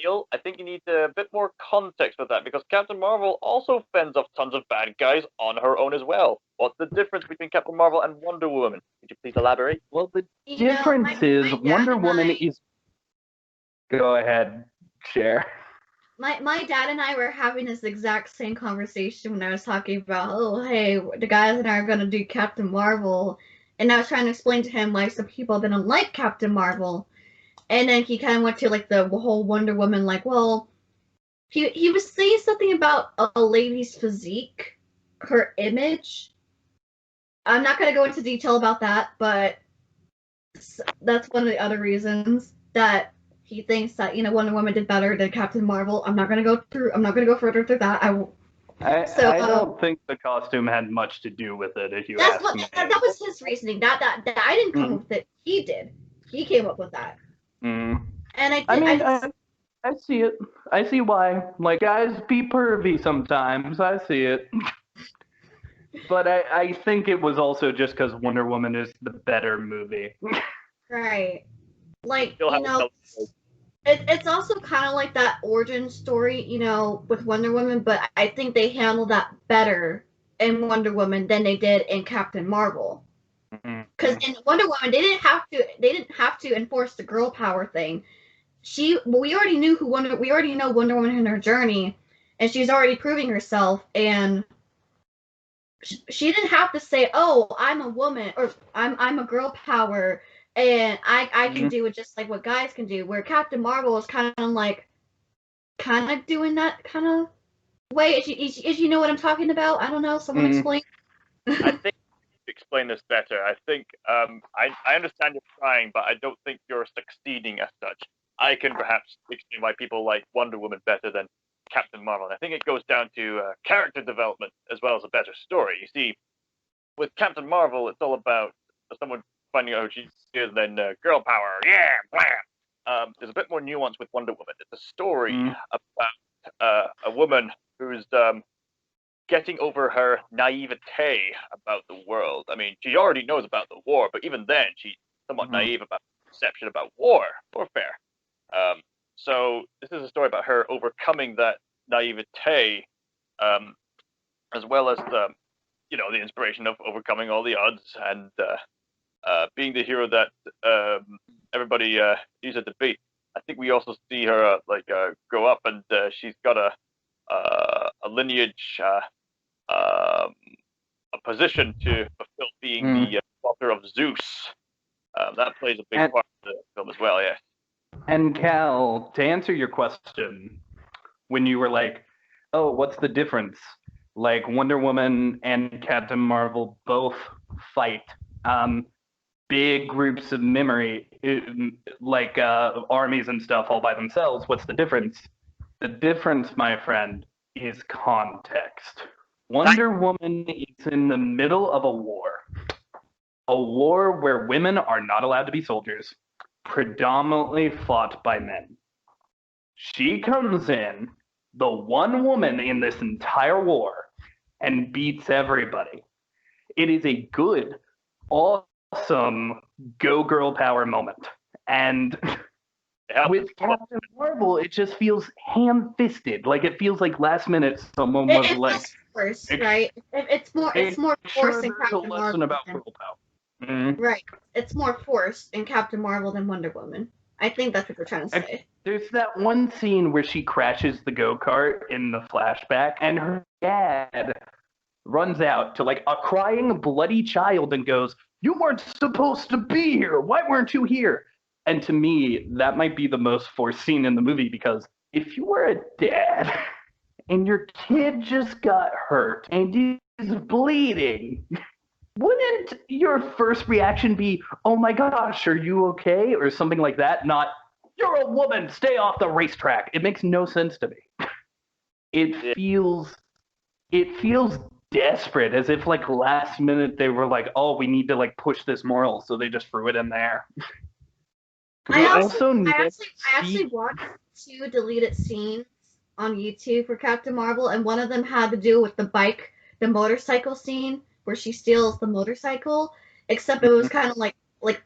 Neil, I think you need a bit more context for that because Captain Marvel also fends off tons of bad guys on her own as well. What's the difference between Captain Marvel and Wonder Woman? Could you please elaborate? Well, the You know, difference is my dad Wonder and Woman I- is. Go ahead, share. My dad and I were having this exact same conversation when I was talking about, oh, hey, the guys and I are going to do Captain Marvel. And I was trying to explain to him why some people didn't like Captain Marvel. And then he kind of went to, like, the whole Wonder Woman, like, well, he was saying something about a lady's physique, her image. I'm not going to go into detail about that, but that's one of the other reasons that he thinks that Wonder Woman did better than Captain Marvel. I'm not gonna go further through that. I don't think the costume had much to do with it, if you That's ask me. that was his reasoning. That I didn't come up with it. He did. He came up with that. Mm. And I see it. I see why. Like, guys be pervy sometimes. I see it. But I think it was also just because Wonder Woman is the better movie. right. Like, Still have it's also kind of like that origin story, with Wonder Woman, but I think they handled that better in Wonder Woman than they did in Captain Marvel. Because in Wonder Woman, they didn't have to enforce the girl power thing. We already know Wonder Woman in her journey, and she's already proving herself, and she didn't have to say, "Oh, I'm a woman," or "I'm a girl power." And I can do it just like what guys can do. Where Captain Marvel is kind of doing that kind of way. If you know what I'm talking about, I don't know. Someone explain. I think to explain this better. I think I understand you're trying, but I don't think you're succeeding as such. I can perhaps explain why people like Wonder Woman better than Captain Marvel. And I think it goes down to character development as well as a better story. You see, with Captain Marvel, it's all about someone finding out who she is, then girl power, yeah, blam. There's a bit more nuance with Wonder Woman. It's a story about a woman who's getting over her naivete about the world. I mean, she already knows about the war, but even then, she's somewhat naive about perception about warfare. So this is a story about her overcoming that naivete, as well as the inspiration of overcoming all the odds and being the hero that everybody needs her to be. I think we also see her grow up, and she's got a lineage, a position to fulfill, being the daughter of Zeus. That plays a big part of the film as well. Yeah. And Cal, to answer your question, when you were like, "Oh, what's the difference?" Like, Wonder Woman and Captain Marvel both fight big groups of memory, like armies and stuff, all by themselves. What's the difference? The difference, my friend, is context. Wonder Woman is in the middle of a war where women are not allowed to be soldiers, predominantly fought by men. She comes in, the one woman in this entire war, and beats everybody. It is a good, awesome go girl power moment. And with Captain Marvel, it just feels ham-fisted. Like, it feels like last minute someone was like, forced, right? It's more forced in Captain Marvel. Lesson about girl power. Right. It's more forced in Captain Marvel than Wonder Woman. I think that's what they're trying to say. There's that one scene where she crashes the go-kart in the flashback, and her dad runs out to like a crying, bloody child and goes, "You weren't supposed to be here. Why weren't you here?" And to me, that might be the most forced scene in the movie, because if you were a dad and your kid just got hurt and he's bleeding, wouldn't your first reaction be, "Oh my gosh, are you okay?" or something like that? Not, "You're a woman, stay off the racetrack." It makes no sense to me. It feels desperate, as if like last minute they were like, "Oh, we need to like push this moral," so they just threw it in there. I actually watched 2 deleted scenes on YouTube for Captain Marvel, and one of them had to do with the motorcycle scene where she steals the motorcycle, except it was kind of like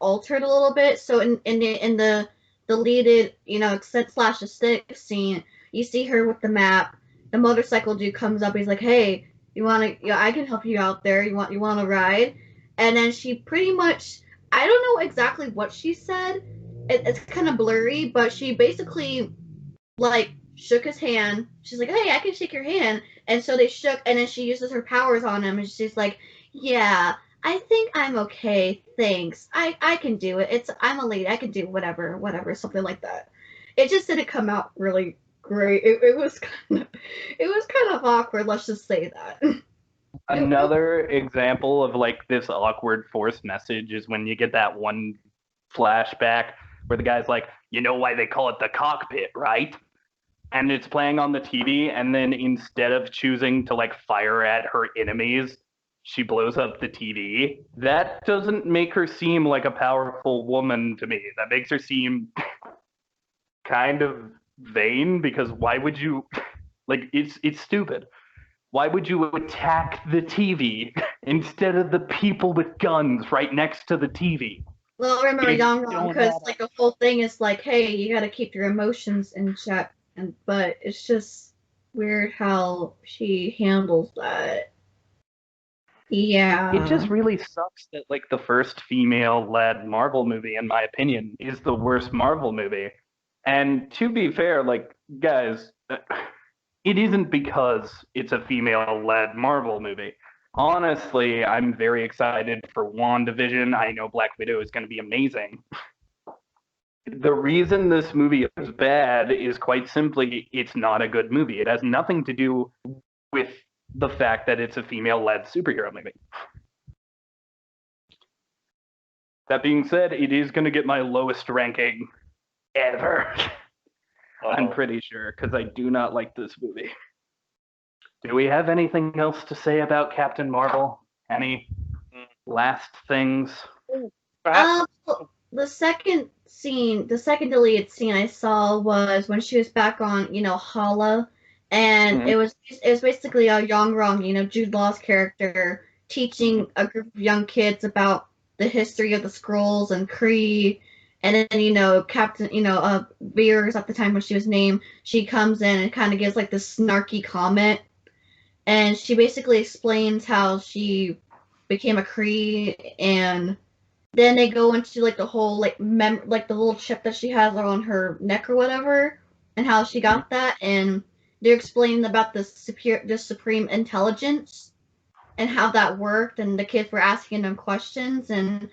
altered a little bit. So in the deleted, slash a stick scene, you see her with the map. The motorcycle dude comes up. He's like, "Hey, you want to? I can help you out there. You want to ride?" And then she pretty much, I don't know exactly what she said. It's kind of blurry, but she basically like shook his hand. She's like, "Hey, I can shake your hand." And so they shook, and then she uses her powers on him, and she's like, "Yeah, I think I'm okay. Thanks. I can do it. I'm a lady. I can do whatever, something like that." It just didn't come out really great. It was kind of awkward. Let's just say that. Another example of like this awkward forced message is when you get that one flashback where the guy's like, "You know why they call it the cockpit, right?" And it's playing on the TV, and then instead of choosing to like fire at her enemies, she blows up the TV. That doesn't make her seem like a powerful woman to me. That makes her seem kind of vain, because why would you like it's stupid. Why would you attack the TV instead of the people with guns right next to the TV? Well, remember, You Young Wrong, don't because have like the whole thing is like, hey, you gotta keep your emotions in check, but it's just weird how she handles that. Yeah. It just really sucks that like the first female-led Marvel movie, in my opinion, is the worst Marvel movie. And to be fair, like guys, it isn't because it's a female-led Marvel movie. Honestly, I'm very excited for WandaVision. I know Black Widow is going to be amazing. The reason this movie is bad is quite simply it's not a good movie. It has nothing to do with the fact that it's a female-led superhero movie. That being said, it is going to get my lowest ranking ever. I'm pretty sure, because I do not like this movie. Do we have anything else to say about Captain Marvel? Any last things? Perhaps. The second deleted scene I saw was when she was back on, Hala, and it was basically a Young Wrong, Jude Law's character teaching a group of young kids about the history of the scrolls and Kree. And then, Captain, Beers at the time when she was named, she comes in and kind of gives like this snarky comment. And she basically explains how she became a Kree, and then they go into like the whole like like the little chip that she has on her neck or whatever, and how she got that, and they're explaining about the supreme intelligence and how that worked, and the kids were asking them questions, and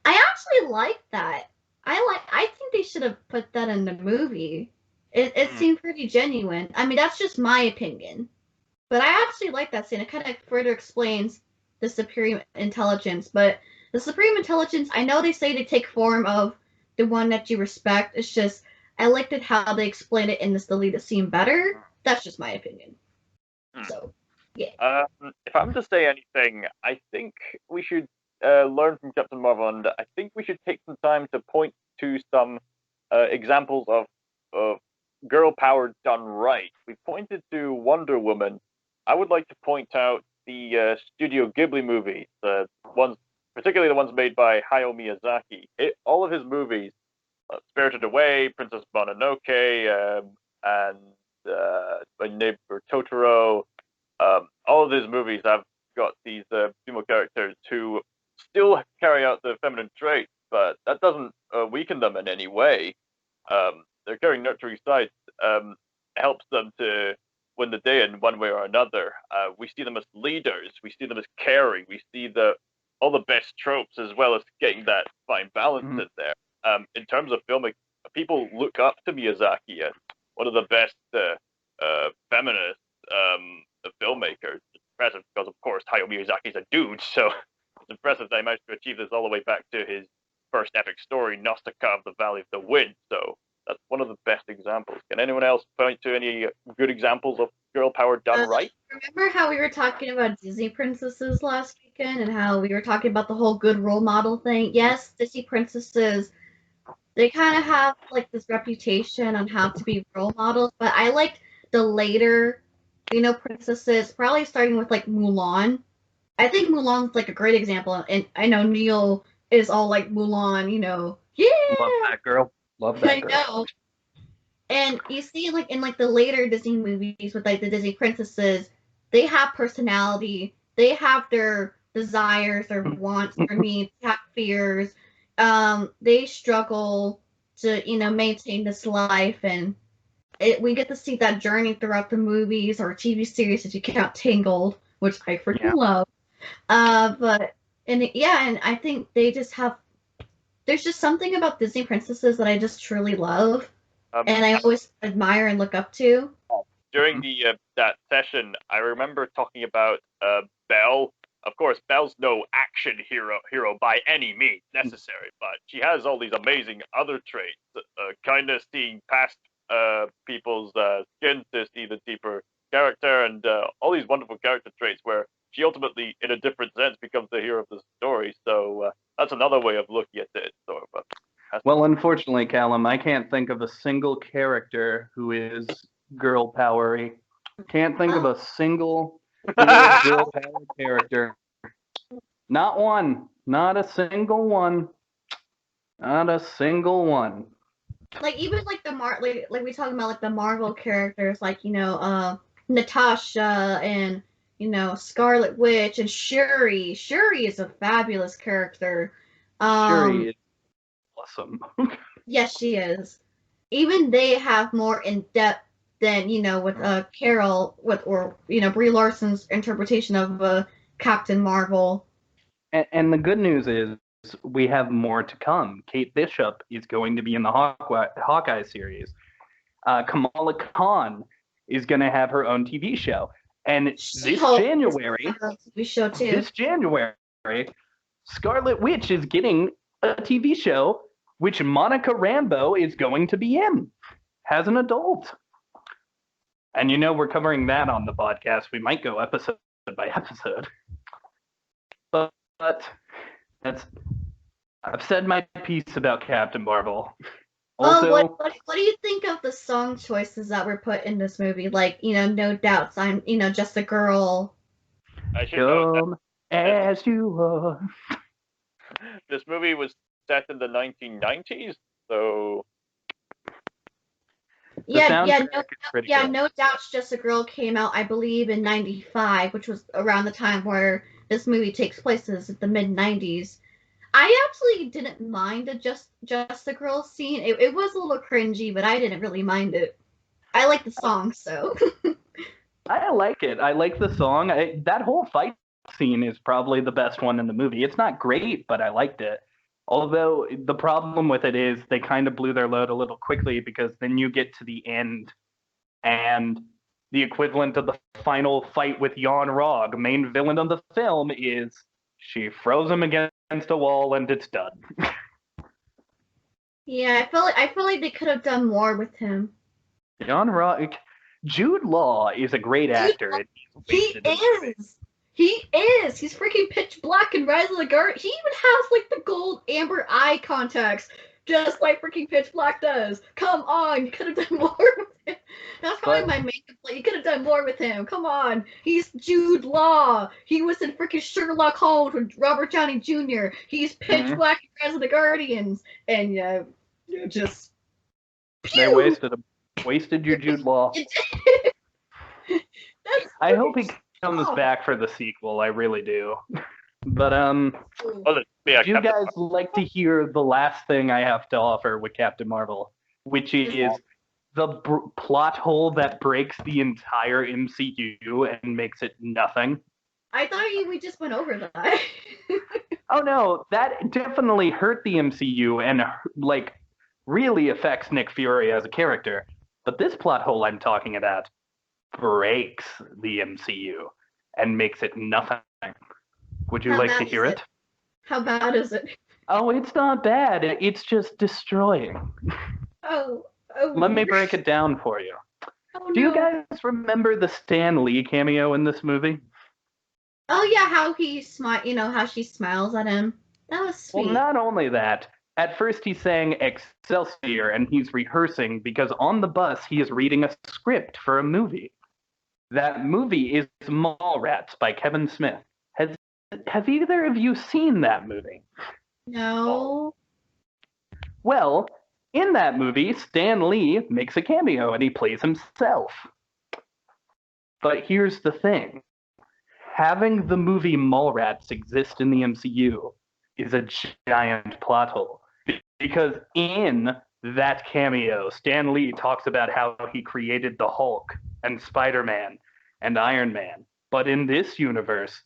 I actually like that. I think they should have put that in the movie. It seemed pretty genuine. I mean, that's just my opinion. But I actually like that scene. It kind of further explains the supreme intelligence. But the supreme intelligence, I know they say they take form of the one that you respect. It's just, I liked it how they explained it in this deleted scene better. That's just my opinion. So, yeah. If I'm to say anything, I think we should learn from Captain Marvel, and I think we should take some time to point to some examples of girl power done right. We pointed to Wonder Woman. I would like to point out the Studio Ghibli movies, the ones, particularly the ones made by Hayao Miyazaki. All of his movies, Spirited Away, Princess Mononoke, and My Neighbor Totoro, all of these movies have got these female characters who still carry out the feminine traits, but that doesn't weaken them in any way. Their caring, nurturing side helps them to win the day in one way or another. We see them as leaders. We see them as caring. We see all the best tropes, as well as getting that fine balance in there. In terms of filming, people look up to Miyazaki as one of the best feminist filmmakers. It's impressive because, of course, Hayao Miyazaki's a dude, so it's impressive that he managed to achieve this all the way back to his first epic story, Nausicaa of the Valley of the Wind. So that's one of the best examples. Can anyone else point to any good examples of girl power done right? Remember how we were talking about Disney princesses last weekend, and how we were talking about the whole good role model thing? Yes, Disney princesses, they kind of have like this reputation on how to be role models, but I liked the later, princesses, probably starting with like Mulan. I think Mulan's like a great example, and I know Kneale is all like Mulan, yeah. Love that girl. Love that I girl. know. And you see, like in like the later Disney movies with like the Disney princesses, they have personality. They have their desires, their wants, their needs, have fears. They struggle to maintain this life, and we get to see that journey throughout the movies or TV series if you count Tangled, which I freaking love. But and I think they just have. There's just something about Disney princesses that I just truly love and I always admire and look up to. During the that session, I remember talking about Belle. Of course, Belle's no action hero by any means necessary, but she has all these amazing other traits. Kindness, seeing past people's skin to see the deeper character, and all these wonderful character traits where she ultimately, in a different sense, becomes the hero of the story. So that's another way of looking at it. Sort of. Well, unfortunately, Callum, I can't think of a single character who is girl powery. Can't think of a single girl power character. Not one. Not a single one. Not a single one. Like even like like we talking about like the Marvel characters, like Natasha and Scarlet Witch and Shuri. Shuri is a fabulous character. Shuri is awesome. Yes, she is. Even they have more in depth than with Carol or Brie Larson's interpretation of Captain Marvel. And the good news is we have more to come. Kate Bishop is going to be in the Hawkeye series. Kamala Khan is going to have her own TV show. And this January, Scarlet Witch is getting a TV show which Monica Rambeau is going to be in as an adult. And we're covering that on the podcast. We might go episode by episode. But I've said my piece about Captain Marvel. Also, what do you think of the song choices that were put in this movie? Like, No Doubts, I'm, Just a Girl. I should know as you are. This movie was set in the 1990s, so No Doubts, Just a Girl came out, I believe, in '95, which was around the time where this movie takes place. Is the mid '90s. I actually didn't mind the just a Girl scene. It was a little cringy, but I didn't really mind it. I like the song, so. I like it. I like the song. That whole fight scene is probably the best one in the movie. It's not great, but I liked it. Although the problem with it is they kind of blew their load a little quickly, because then you get to the end and the equivalent of the final fight with Jan Rog, main villain of the film, is she throws him against a wall and it's done. Yeah, I feel like they could have done more with him. Jan Rog, Jude Law is a great actor. He is. He is. He's freaking pitch black in Rise of the Guard. He even has like the gold amber eye contacts, just like freaking Pitch Black does. Come on, you could have done more with him. That's probably my main complaint. You could have done more with him. Come on, he's Jude Law. He was in freaking Sherlock Holmes with Robert Downey Jr. He's Pitch Black in Rise of the Guardians, and just. They wasted your Jude Law. I hope he comes back for the sequel. I really do. But do you guys like to hear the last thing I have to offer with Captain Marvel, which is the plot hole that breaks the entire MCU and makes it nothing? I thought we just went over that. Oh no, that definitely hurt the MCU and really affects Nick Fury as a character. But this plot hole I'm talking about breaks the MCU and makes it nothing. Would you like to hear it? How bad is it? Oh, it's not bad. It's just destroying. Oh. Let me break it down for you. Oh, Do you guys remember the Stan Lee cameo in this movie? Oh yeah, how how she smiles at him. That was sweet. Well, not only that. At first he's saying Excelsior and he's rehearsing because on the bus he is reading a script for a movie. That movie is Mallrats by Kevin Smith. Have either of you seen that movie? No. Well, in that movie, Stan Lee makes a cameo and he plays himself. But here's the thing. Having the movie Mallrats exist in the MCU is a giant plot hole. Because in that cameo, Stan Lee talks about how he created the Hulk and Spider-Man and Iron Man. But in this universe,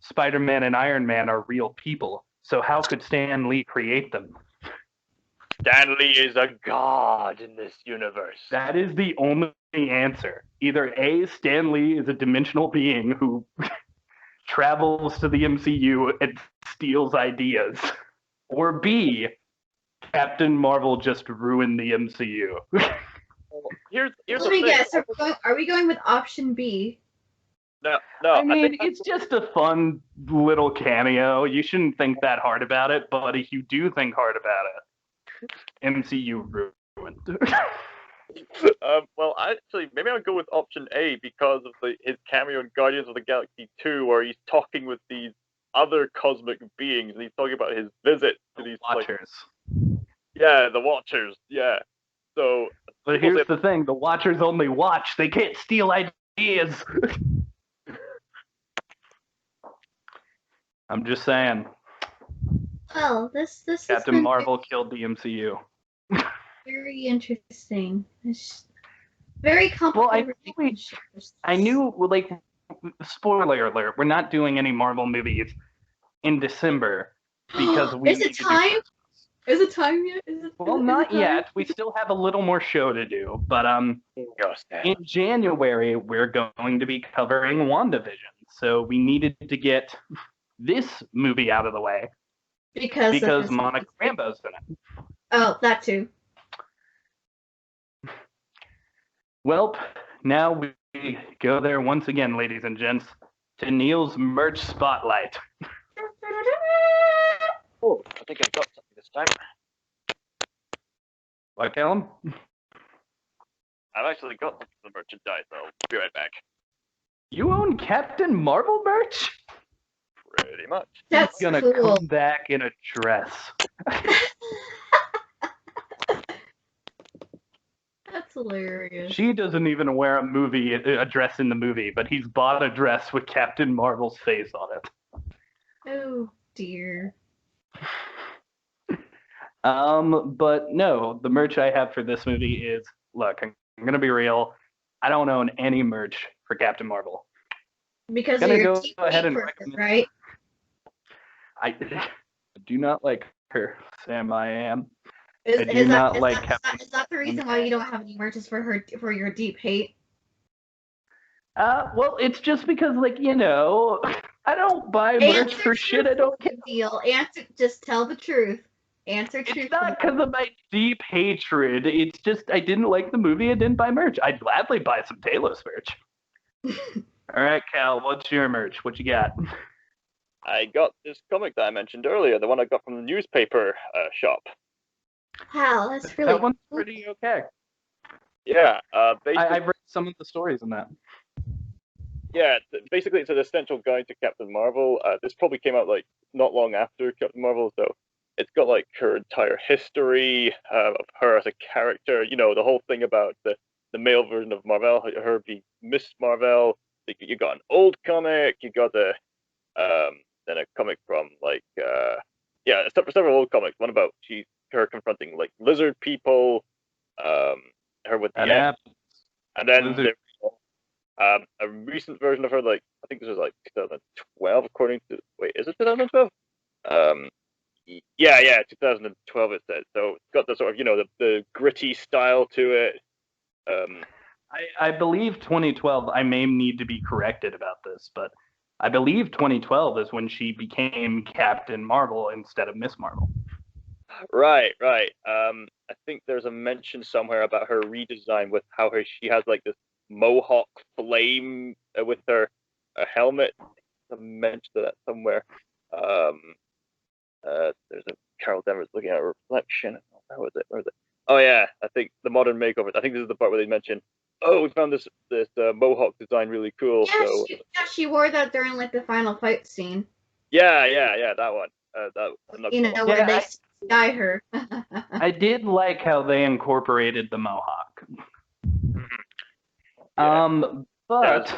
Spider-Man and Iron Man are real people. So how could Stan Lee create them? Stan Lee is a god in this universe. That is the only answer. Either A, Stan Lee is a dimensional being who travels to the MCU and steals ideas, or B, Captain Marvel just ruined the MCU. Here's Let the me thing. guess. Are we going with option B? No, I mean, think it's just a fun little cameo. You shouldn't think that hard about it, but if you do think hard about it, MCU ruined. well, actually, maybe I'll go with option A because of his cameo in Guardians of the Galaxy 2, where he's talking with these other cosmic beings, and he's talking about his visit to these Watchers. Yeah, the Watchers. Yeah. So, But here's the thing: the Watchers only watch; they can't steal ideas. I'm just saying. Well, this Captain has been Marvel killed the MCU. very interesting. It's very complicated. I knew, like, spoiler alert, we're not doing any Marvel movies in December because we Is need it to time? do Is it time yet? Well, not yet. We still have a little more show to do, but in January we're going to be covering WandaVision, so we needed to get this movie out of the way because Monica Rambeau's in it. Oh, that too. Well, now we go there once again, ladies and gents, to Kneale's merch spotlight. Oh, I think I've got something this time. What, Callum? I've actually got the merchandise. I'll be right back. You own Captain Marvel merch? Pretty much. That's He's gonna cool. come back in a dress. That's hilarious. She doesn't even wear a dress in the movie, but he's bought a dress with Captain Marvel's face on it. Oh dear. But no, the merch I have for this movie is, look, I'm gonna be real. I don't own any merch for Captain Marvel. Because Gonna you're go ahead and person, recommend, right? I do not like her, Sam. I am. Is I do not like that, Captain. is that the reason why you don't have any merches for her for your deep hate? Well, it's just because, like, you know, I don't buy merch for shit I don't get. Deal. Answer. Just tell the truth. Answer It's truth. not because of my deep hatred. It's just I didn't like the movie and didn't buy merch. I'd gladly buy some Talos merch. All right, Cal, what's your merch? What you got? I got this comic that I mentioned earlier, the one I got from the newspaper shop. Wow, that's really That one's cool. pretty okay. Yeah, I've read some of the stories in that. Yeah, basically it's an essential guide to Captain Marvel. This probably came out like not long after Captain Marvel, so it's got like her entire history of her as a character. You know, the whole thing about the male version of Marvel, her being Miss Marvel. You got an old comic, you got then a comic from like several old comics. One about her confronting like lizard people, her with the and then a recent version of her, like I think this was like 2012, according to is it 2012? 2012 it says. So it's got the sort of the gritty style to it. I believe 2012. I may need to be corrected about this, but I believe 2012 is when she became Captain Marvel instead of Miss Marvel. Right. I think there's a mention somewhere about her redesign with how she has like this mohawk flame with her helmet. There's a mention of that somewhere. There's a Carol Danvers looking at a reflection. Where was it? Oh yeah, I think the modern makeover. I think this is the part where they mention, oh, we found this mohawk design really cool. Yeah, So she wore that during like the final fight scene. yeah, that one. I'm not You gonna know, lie. where they Yeah, sky her. I did like how they incorporated the mohawk. Yeah. But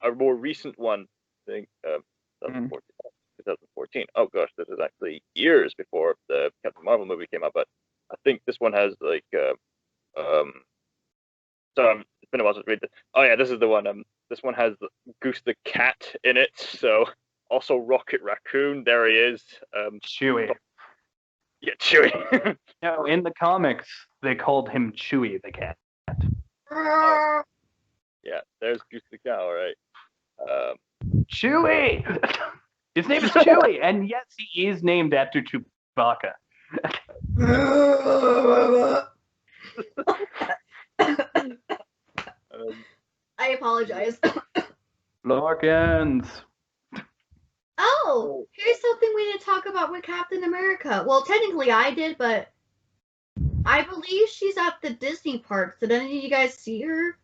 A more recent one, I think, 2014. 2014. Oh gosh, this is actually years before the Captain Marvel movie came out. But I think this one has like, so it's been a while since I read this. Oh yeah, this is the one. This one has Goose the cat in it. So also Rocket Raccoon. There he is. Chewie. Yeah, Chewie. No, in the comics, they called him Chewie the cat. Yeah, there's Goose the cat. All right. Chewie! His name is Chewie, and yes, he is named after Chewbacca. I apologize. Lorkans. Oh, here's something we didn't talk about with Captain America. Well, technically I did, but I believe she's at the Disney parks. Did any of you guys see her?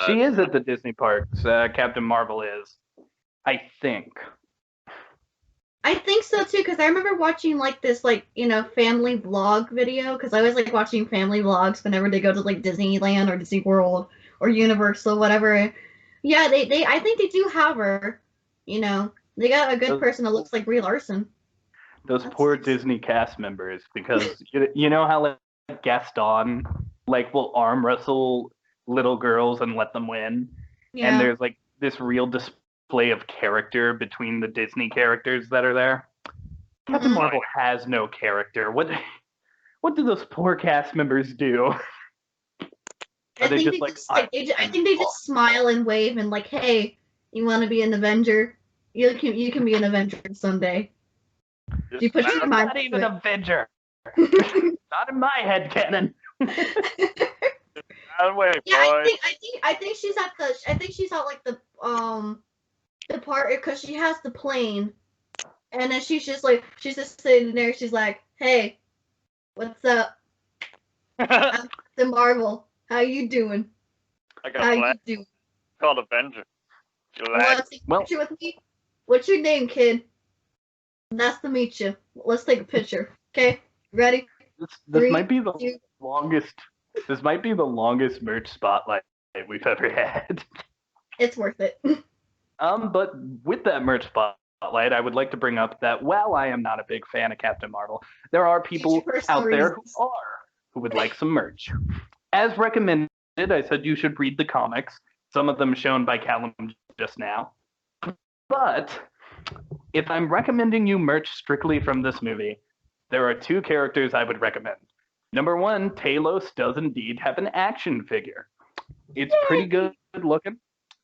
She is at the Disney parks. Captain Marvel is. I think. I think so too, because I remember watching like this, like, you know, family vlog video. Because I always like watching family vlogs whenever they go to like Disneyland or Disney World or Universal, whatever. Yeah, I think they do have her. You know, they got a good person that looks like Brie Larson. Those poor Disney cast members, because you know how like Gaston like will arm wrestle little girls and let them win, Yeah. and there's like this real display of character between the Disney characters that are there. Captain Marvel has no character. What do those poor cast members do? I think they just smile and wave and like, hey, you want to be an Avenger? You can be an Avenger someday. You put your mind not even an Avenger. Not in my head canon. Yeah, I think she's at like the part because she has the plane, and then she's just sitting there. She's like, hey, what's up? I'm the Marvel. How you doing? I got a plan. Called Avenger. Want to take a picture with me? What's your name, kid? Nice to meet you. Let's take a picture. Okay, ready? This might be the longest. This might be the longest merch spotlight we've ever had. It's worth it. But with that merch spotlight, I would like to bring up that while I am not a big fan of Captain Marvel, there are people out there who would like some merch. As recommended, I said you should read the comics, some of them shown by Callum just now. But if I'm recommending you merch strictly from this movie, there are two characters I would recommend. Number one, Talos does indeed have an action figure. It's pretty good looking,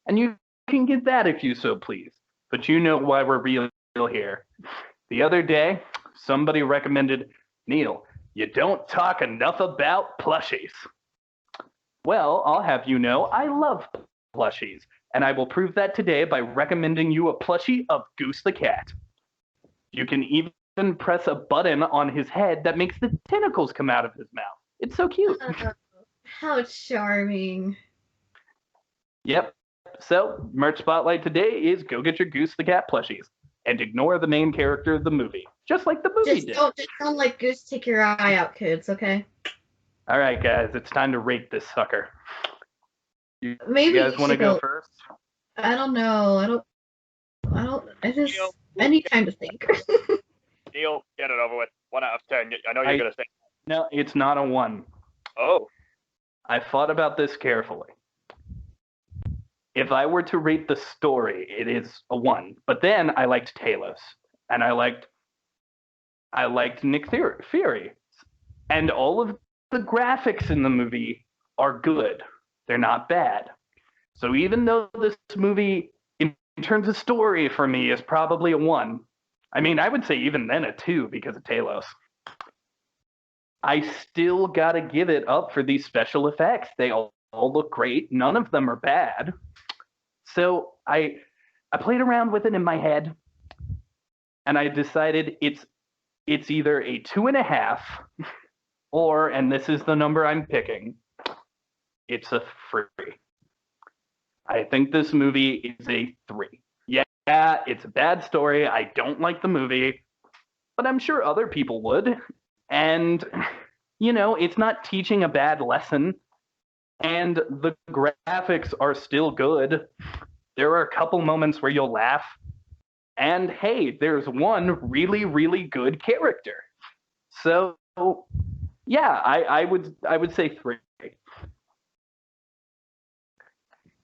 and you can get that if you so please. But you know why we're real here. The other day, somebody recommended, Kneale, you don't talk enough about plushies. Well, I'll have you know, I love plushies, and I will prove that today by recommending you a plushie of Goose the cat. You can even press a button on his head that makes the tentacles come out of his mouth. It's so cute. How charming. Yep. So, merch spotlight today is go get your Goose the cat plushies and ignore the main character of the movie, just like the movie did. Just don't let Goose take your eye out, kids, okay? All right, guys, it's time to rate this sucker. Maybe you guys want to go first? I don't know. I just I need time to think. Kneale, get it over with. 1 out of 10. I know you're gonna say. No, it's not a 1. Oh. I thought about this carefully. If I were to rate the story, it is a 1. But then I liked Talos, and I liked Nick Fury, and all of the graphics in the movie are good. They're not bad. So even though this movie, in terms of story for me, is probably a 1, I mean, I would say even then a 2 because of Talos. I still gotta give it up for these special effects. They all look great. None of them are bad. So I played around with it in my head, and I decided it's either a 2.5, or, and this is the number I'm picking, it's a 3. I think this movie is a 3. Yes, yeah, it's a bad story. I don't like the movie, but I'm sure other people would. And, it's not teaching a bad lesson. And the graphics are still good. There are a couple moments where you'll laugh. And hey, there's one really, really good character. So yeah, I would say 3. Is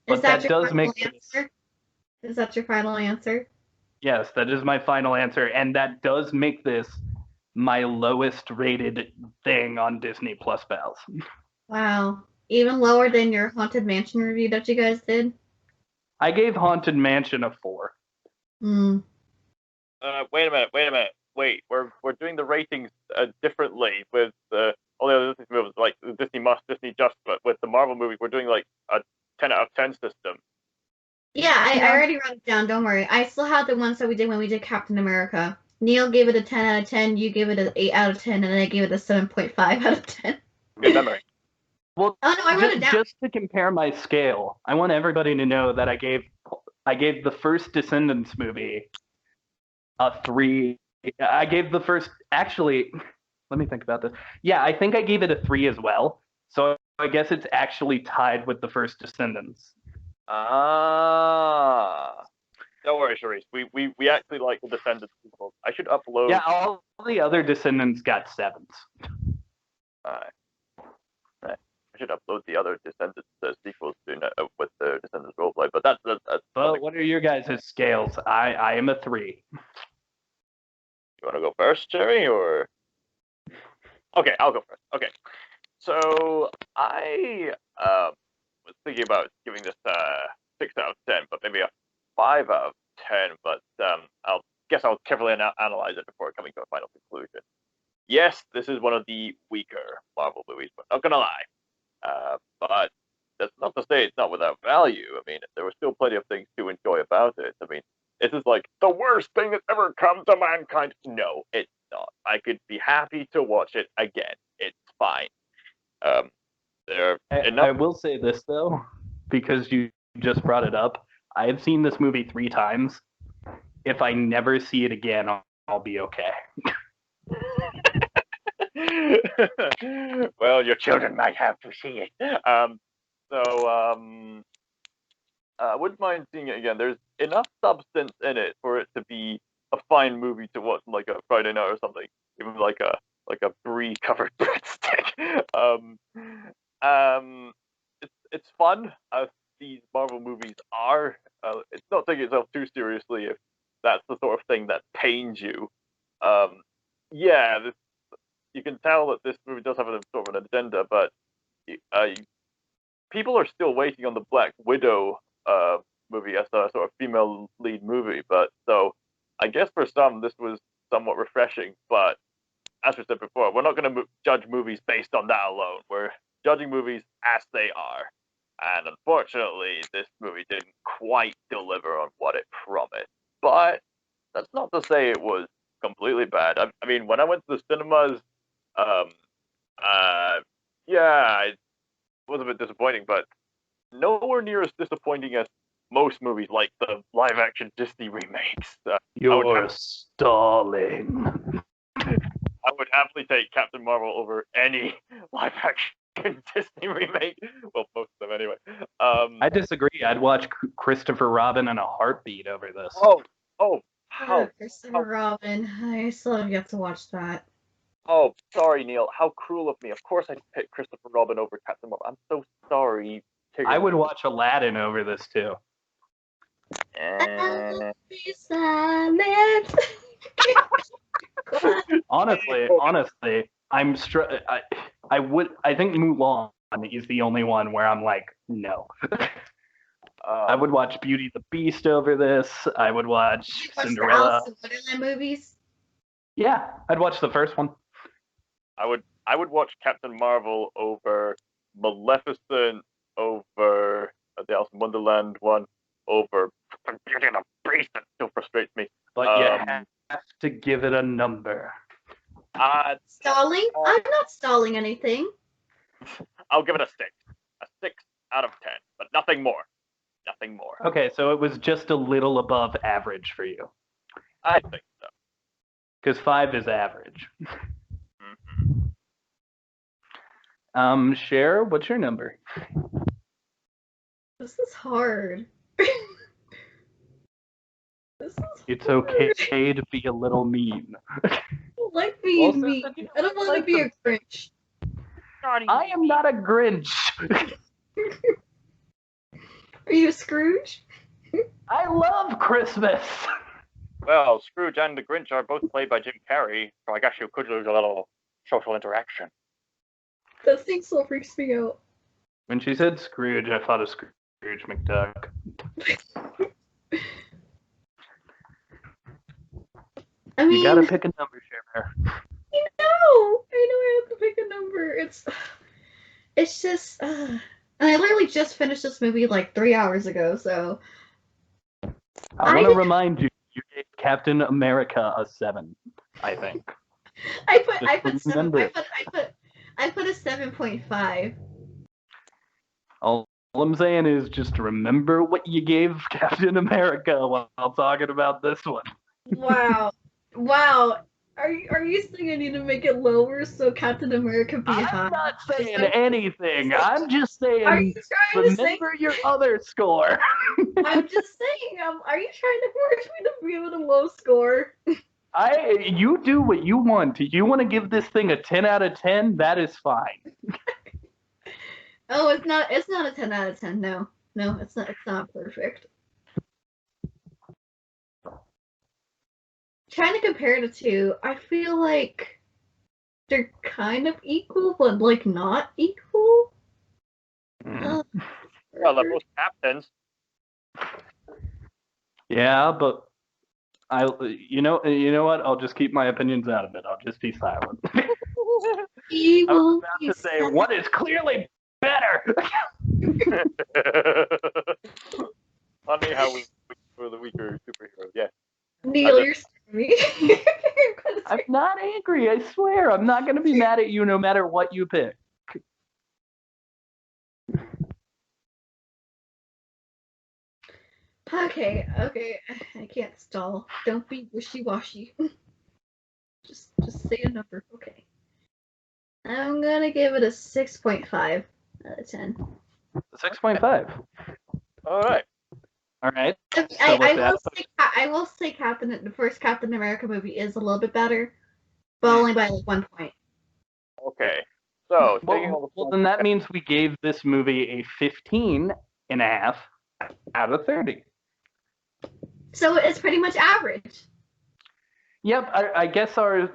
But that that your does final make this, answer? Is that your final answer? yes, that is my final answer, and that does make this my lowest rated thing on Disney+Pals. Wow. Even lower than your Haunted Mansion review that you guys did? I gave Haunted Mansion a 4. Hmm. Wait a minute. Wait, we're doing the ratings differently with all the other Disney movies, like Disney Must, Disney Just, but with the Marvel movies, we're doing like a 10 out of 10 system. Yeah, I Yeah. already wrote it down. Don't worry. I still have the ones that we did when we did Captain America. Kneale gave it a 10 out of 10. You gave it an 8 out of 10, and I gave it a 7.5 out of 10. Good memory. Well, Oh no, I wrote it down. just to compare my scale, I want everybody to know that I gave the first Descendants movie a 3. I gave the first, actually, let me think about this. Yeah, I think I gave it a 3 as well. So I guess it's actually tied with the first Descendants. Ah. Don't worry, Sharice. We actually like the Descendants sequels. I should upload. Yeah, all the other Descendants got 7s. Right. I should upload the other Descendants sequels soon with the Descendants roleplay. But that's But what are your guys' scales? I am a 3. You want to go first, Jerry, or? Okay, I'll go first. Okay, so I was thinking about giving this 6 out of 10, but maybe a 5 out of 10. But I'll carefully analyze it before coming to a final conclusion. Yes, this is one of the weaker Marvel movies, but not gonna lie. But that's not to say it's not without value. I mean, there were still plenty of things to enjoy about it. I mean, is this like the worst thing that's ever come to mankind? No, it's not. I could be happy to watch it again. It's fine. There are enough. I will say this though, because you just brought it up. I have seen this movie 3 times. If I never see it again, I'll be okay. Well, your children might have to see it. I wouldn't mind seeing it again. There's enough substance in it for it to be a fine movie to watch like a Friday night or something, even like a brie covered breadstick. It's fun as these Marvel movies are. It's not taking itself too seriously if that's the sort of thing that pains you. Yeah, you can tell that this movie does have a sort of an agenda, but people are still waiting on the Black Widow movie as a sort of female lead movie. But so I guess for some this was somewhat refreshing. But as we said before, we're not going to judge movies based on that alone. We're judging movies as they are. And unfortunately, this movie didn't quite deliver on what it promised. But that's not to say it was completely bad. I mean, when I went to the cinemas, yeah, it was a bit disappointing, but nowhere near as disappointing as most movies, like the live-action Disney remakes. You're stalling. I would happily take Captain Marvel over any live-action Disney remake. Well, most of them anyway. I disagree. I'd watch Christopher Robin in a heartbeat over this. How? Christopher Robin. I still have yet to watch that. Oh, sorry, Kneale. How cruel of me. Of course I'd pick Christopher Robin over Captain Marvel. I'm so sorry. I would watch Aladdin over this too. Honestly, I think Mulan is the only one where I'm like, no. I would watch Beauty and the Beast over this. I would watch Cinderella. The Alice in Wonderland movies? Yeah, I'd watch the first one. I would watch Captain Marvel over Maleficent, over the Alice in Wonderland one, over Beauty and the Beast. That still frustrates me. But you have to give it a number. Stalling? I'm not stalling anything. I'll give it a 6. A 6 out of 10, but nothing more. nothing more. Okay, so it was just a little above average for you. I think so. Because 5 is average. Mm-hmm. Cher, what's your number? This is hard. This is It's hard. okay to be a little mean. I don't like being Well, mean. since you I don't want to like be them- a Grinch. I am not a Grinch. Are you a Scrooge? I love Christmas. Well, Scrooge and the Grinch are both played by Jim Carrey, so I guess you could lose a little social interaction. That thing still freaks me out. When she said Scrooge, I thought of Scrooge McDuck. I mean, You gotta pick a number, Cher. I know I have to pick a number. It's just, and I literally just finished this movie like 3 hours ago, so. I want to remind you, you gave Captain America a 7, I think. I put Just 7. remember. I put a 7.5. All I'm saying is just remember what you gave Captain America while talking about this one. Wow. Are you saying I need to make it lower so Captain America be high? I'm not saying anything. I'm just Are saying you trying to say? remember your other score. I'm just saying. Are you trying to force me to give it a low score? You do what you want. You want to give this thing a 10 out of 10? That is fine. Oh, it's not. It's not a 10 out of 10. No, it's not. It's not perfect. Trying to compare the two, I feel like they're kind of equal, but like not equal. Mm. Well, they're both captains. Yeah, but you know what? I'll just keep my opinions out of it. I'll just be silent. He I was will about be to say sad. one is clearly better. Funny how we were the weaker superheroes. Yeah. Neil, you're me. I'm not angry. I swear. I'm not gonna be mad at you no matter what you pick. Okay. I can't stall. Don't be wishy-washy. just say a number. Okay. I'm gonna give it a 6.5 out of 10. 6.5. All right. All right. I will say the first Captain America movie is a little bit better, but only by like 1 point. Okay. So, taking all the Well, then that means we gave this movie a 15.5 out of 30. So it's pretty much average. Yep, I guess our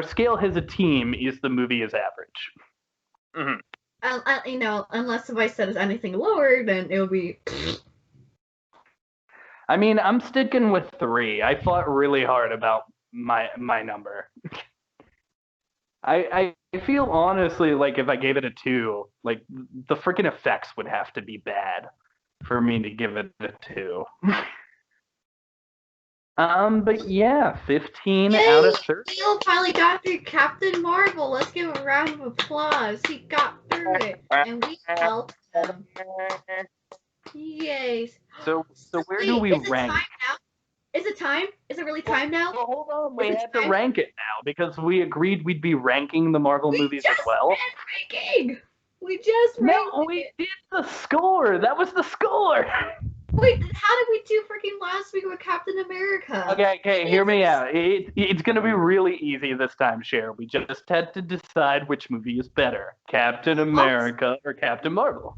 scale as a team is the movie is average. Mm-hmm. Unless if I said it's anything lower, then it would be. I mean, I'm sticking with 3. I fought really hard about my number. I feel honestly like if I gave it a 2, like the freaking effects would have to be bad for me to give it a 2. But yeah, 15 out of 30. Neil finally got through Captain Marvel. Let's give a round of applause. He got through it, and we helped him. Yay! So where do we rank? Time now? Is it time? Is it really time now? Well, hold on, we had to rank it now because we agreed we'd be ranking the Marvel movies as well. Ranking. We just ranked No, we did the score. That was the score. Wait, how did we do freaking last week with Captain America? Okay, hear me out. It's going to be really easy this time, Cher. We just had to decide which movie is better, Captain America or Captain Marvel.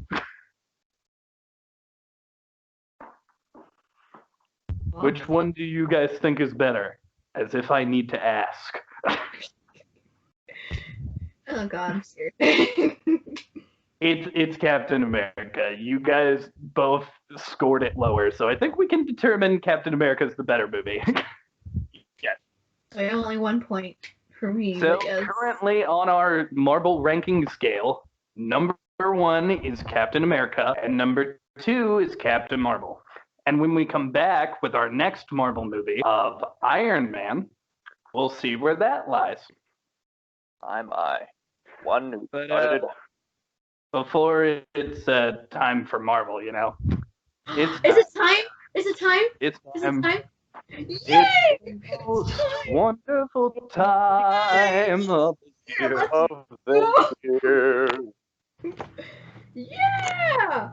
Which one do you guys think is better? As if I need to ask. Oh God, I'm scared. It's Captain America. You guys both scored it lower, so I think we can determine Captain America is the better movie. Yes. Wait, only 1 point for me. So yes. currently on our Marvel ranking scale, number 1 is Captain America, and number 2 is Captain Marvel. And when we come back with our next Marvel movie of Iron Man, we'll see where that lies. I. One who But started it. before it's time for Marvel, It's Is it time? Is it time? It's Is it time. time? It's Yay! the It's most time! wonderful time of the Yeah, year. let's Of go! the year. Yeah!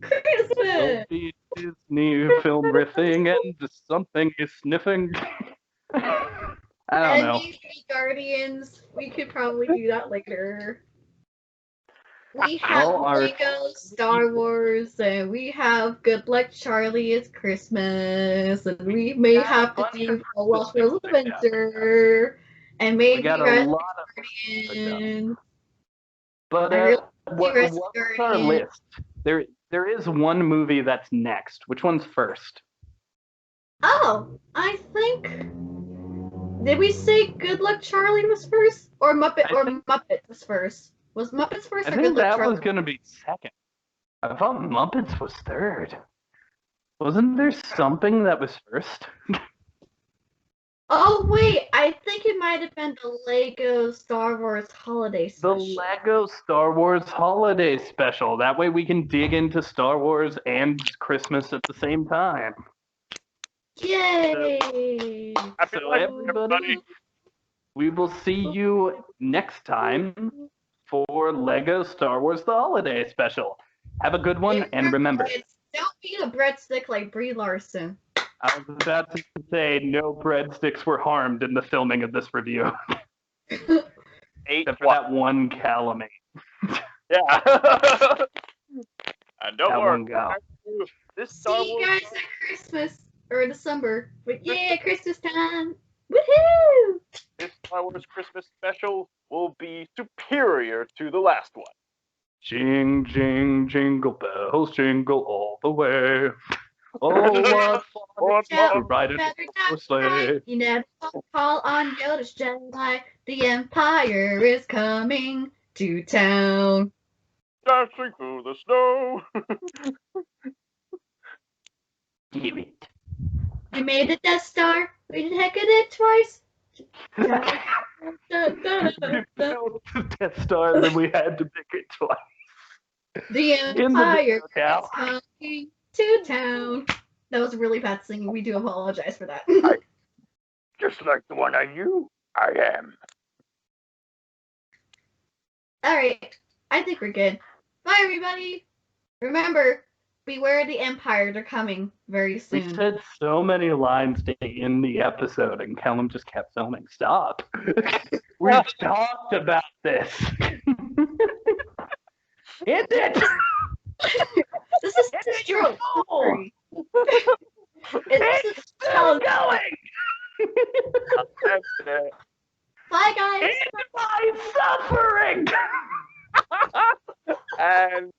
Don't Christmas! be Disney film riffing and something is sniffing. I don't And know. maybe Guardians. We could probably do that later. We have Well, our Lego Star Wars, and we have Good Luck Charlie, it's Christmas, and we may got a have to bunch do of a Walk Christmas for things happening. Winter, and We maybe got a Red lot of Guardian. But I really what's Red our Guardian. list? There is one movie that's next. Which one's first? Oh, I think. Did we say Good Luck Charlie was first, or Muppet was first? Was Muppets first I or Good think Luck that Charlie? was gonna be second. I thought Muppets was third. Wasn't there something that was first? Oh wait, I think it might have been the Lego Star Wars Holiday The Special. Lego Star Wars Holiday Special. That way we can dig into Star Wars and Christmas at the same time. Yay! Happy So life, everybody, we will see you next time for Lego Star Wars The Holiday Special. Have a good one, and remember, Don't be a breadstick like Brie Larson. I was about to say no breadsticks were harmed in the filming of this review. Except for that one calamine. Yeah. And don't That worry. one gal. This Star See you Wars guys at Christmas or December. But yeah, Christmas time. Woohoo! this Star Wars Christmas special will be superior to the last one. Jing, jing, jingle bells, jingle all the way. Oh, what fun it is to ride in a sleigh. You never call on Yoda's Jedi. The Empire is coming to town. Dashing through the snow. Give it. We made the Death Star. We detected it twice. We built the Death Star, and then we had to pick it twice. The In the Empire video, is Cal. coming to town. That was really bad singing. We do apologize for that. Just like the one I knew, I am. Alright, I think we're good. Bye, everybody. Remember, beware the Empire. They're coming very We soon. said so many lines to end the episode, and Callum just kept filming. Stop. We've talked about this. End it. This is It's true. your fault. It's still going. That's it. Bye, guys. End my suffering. And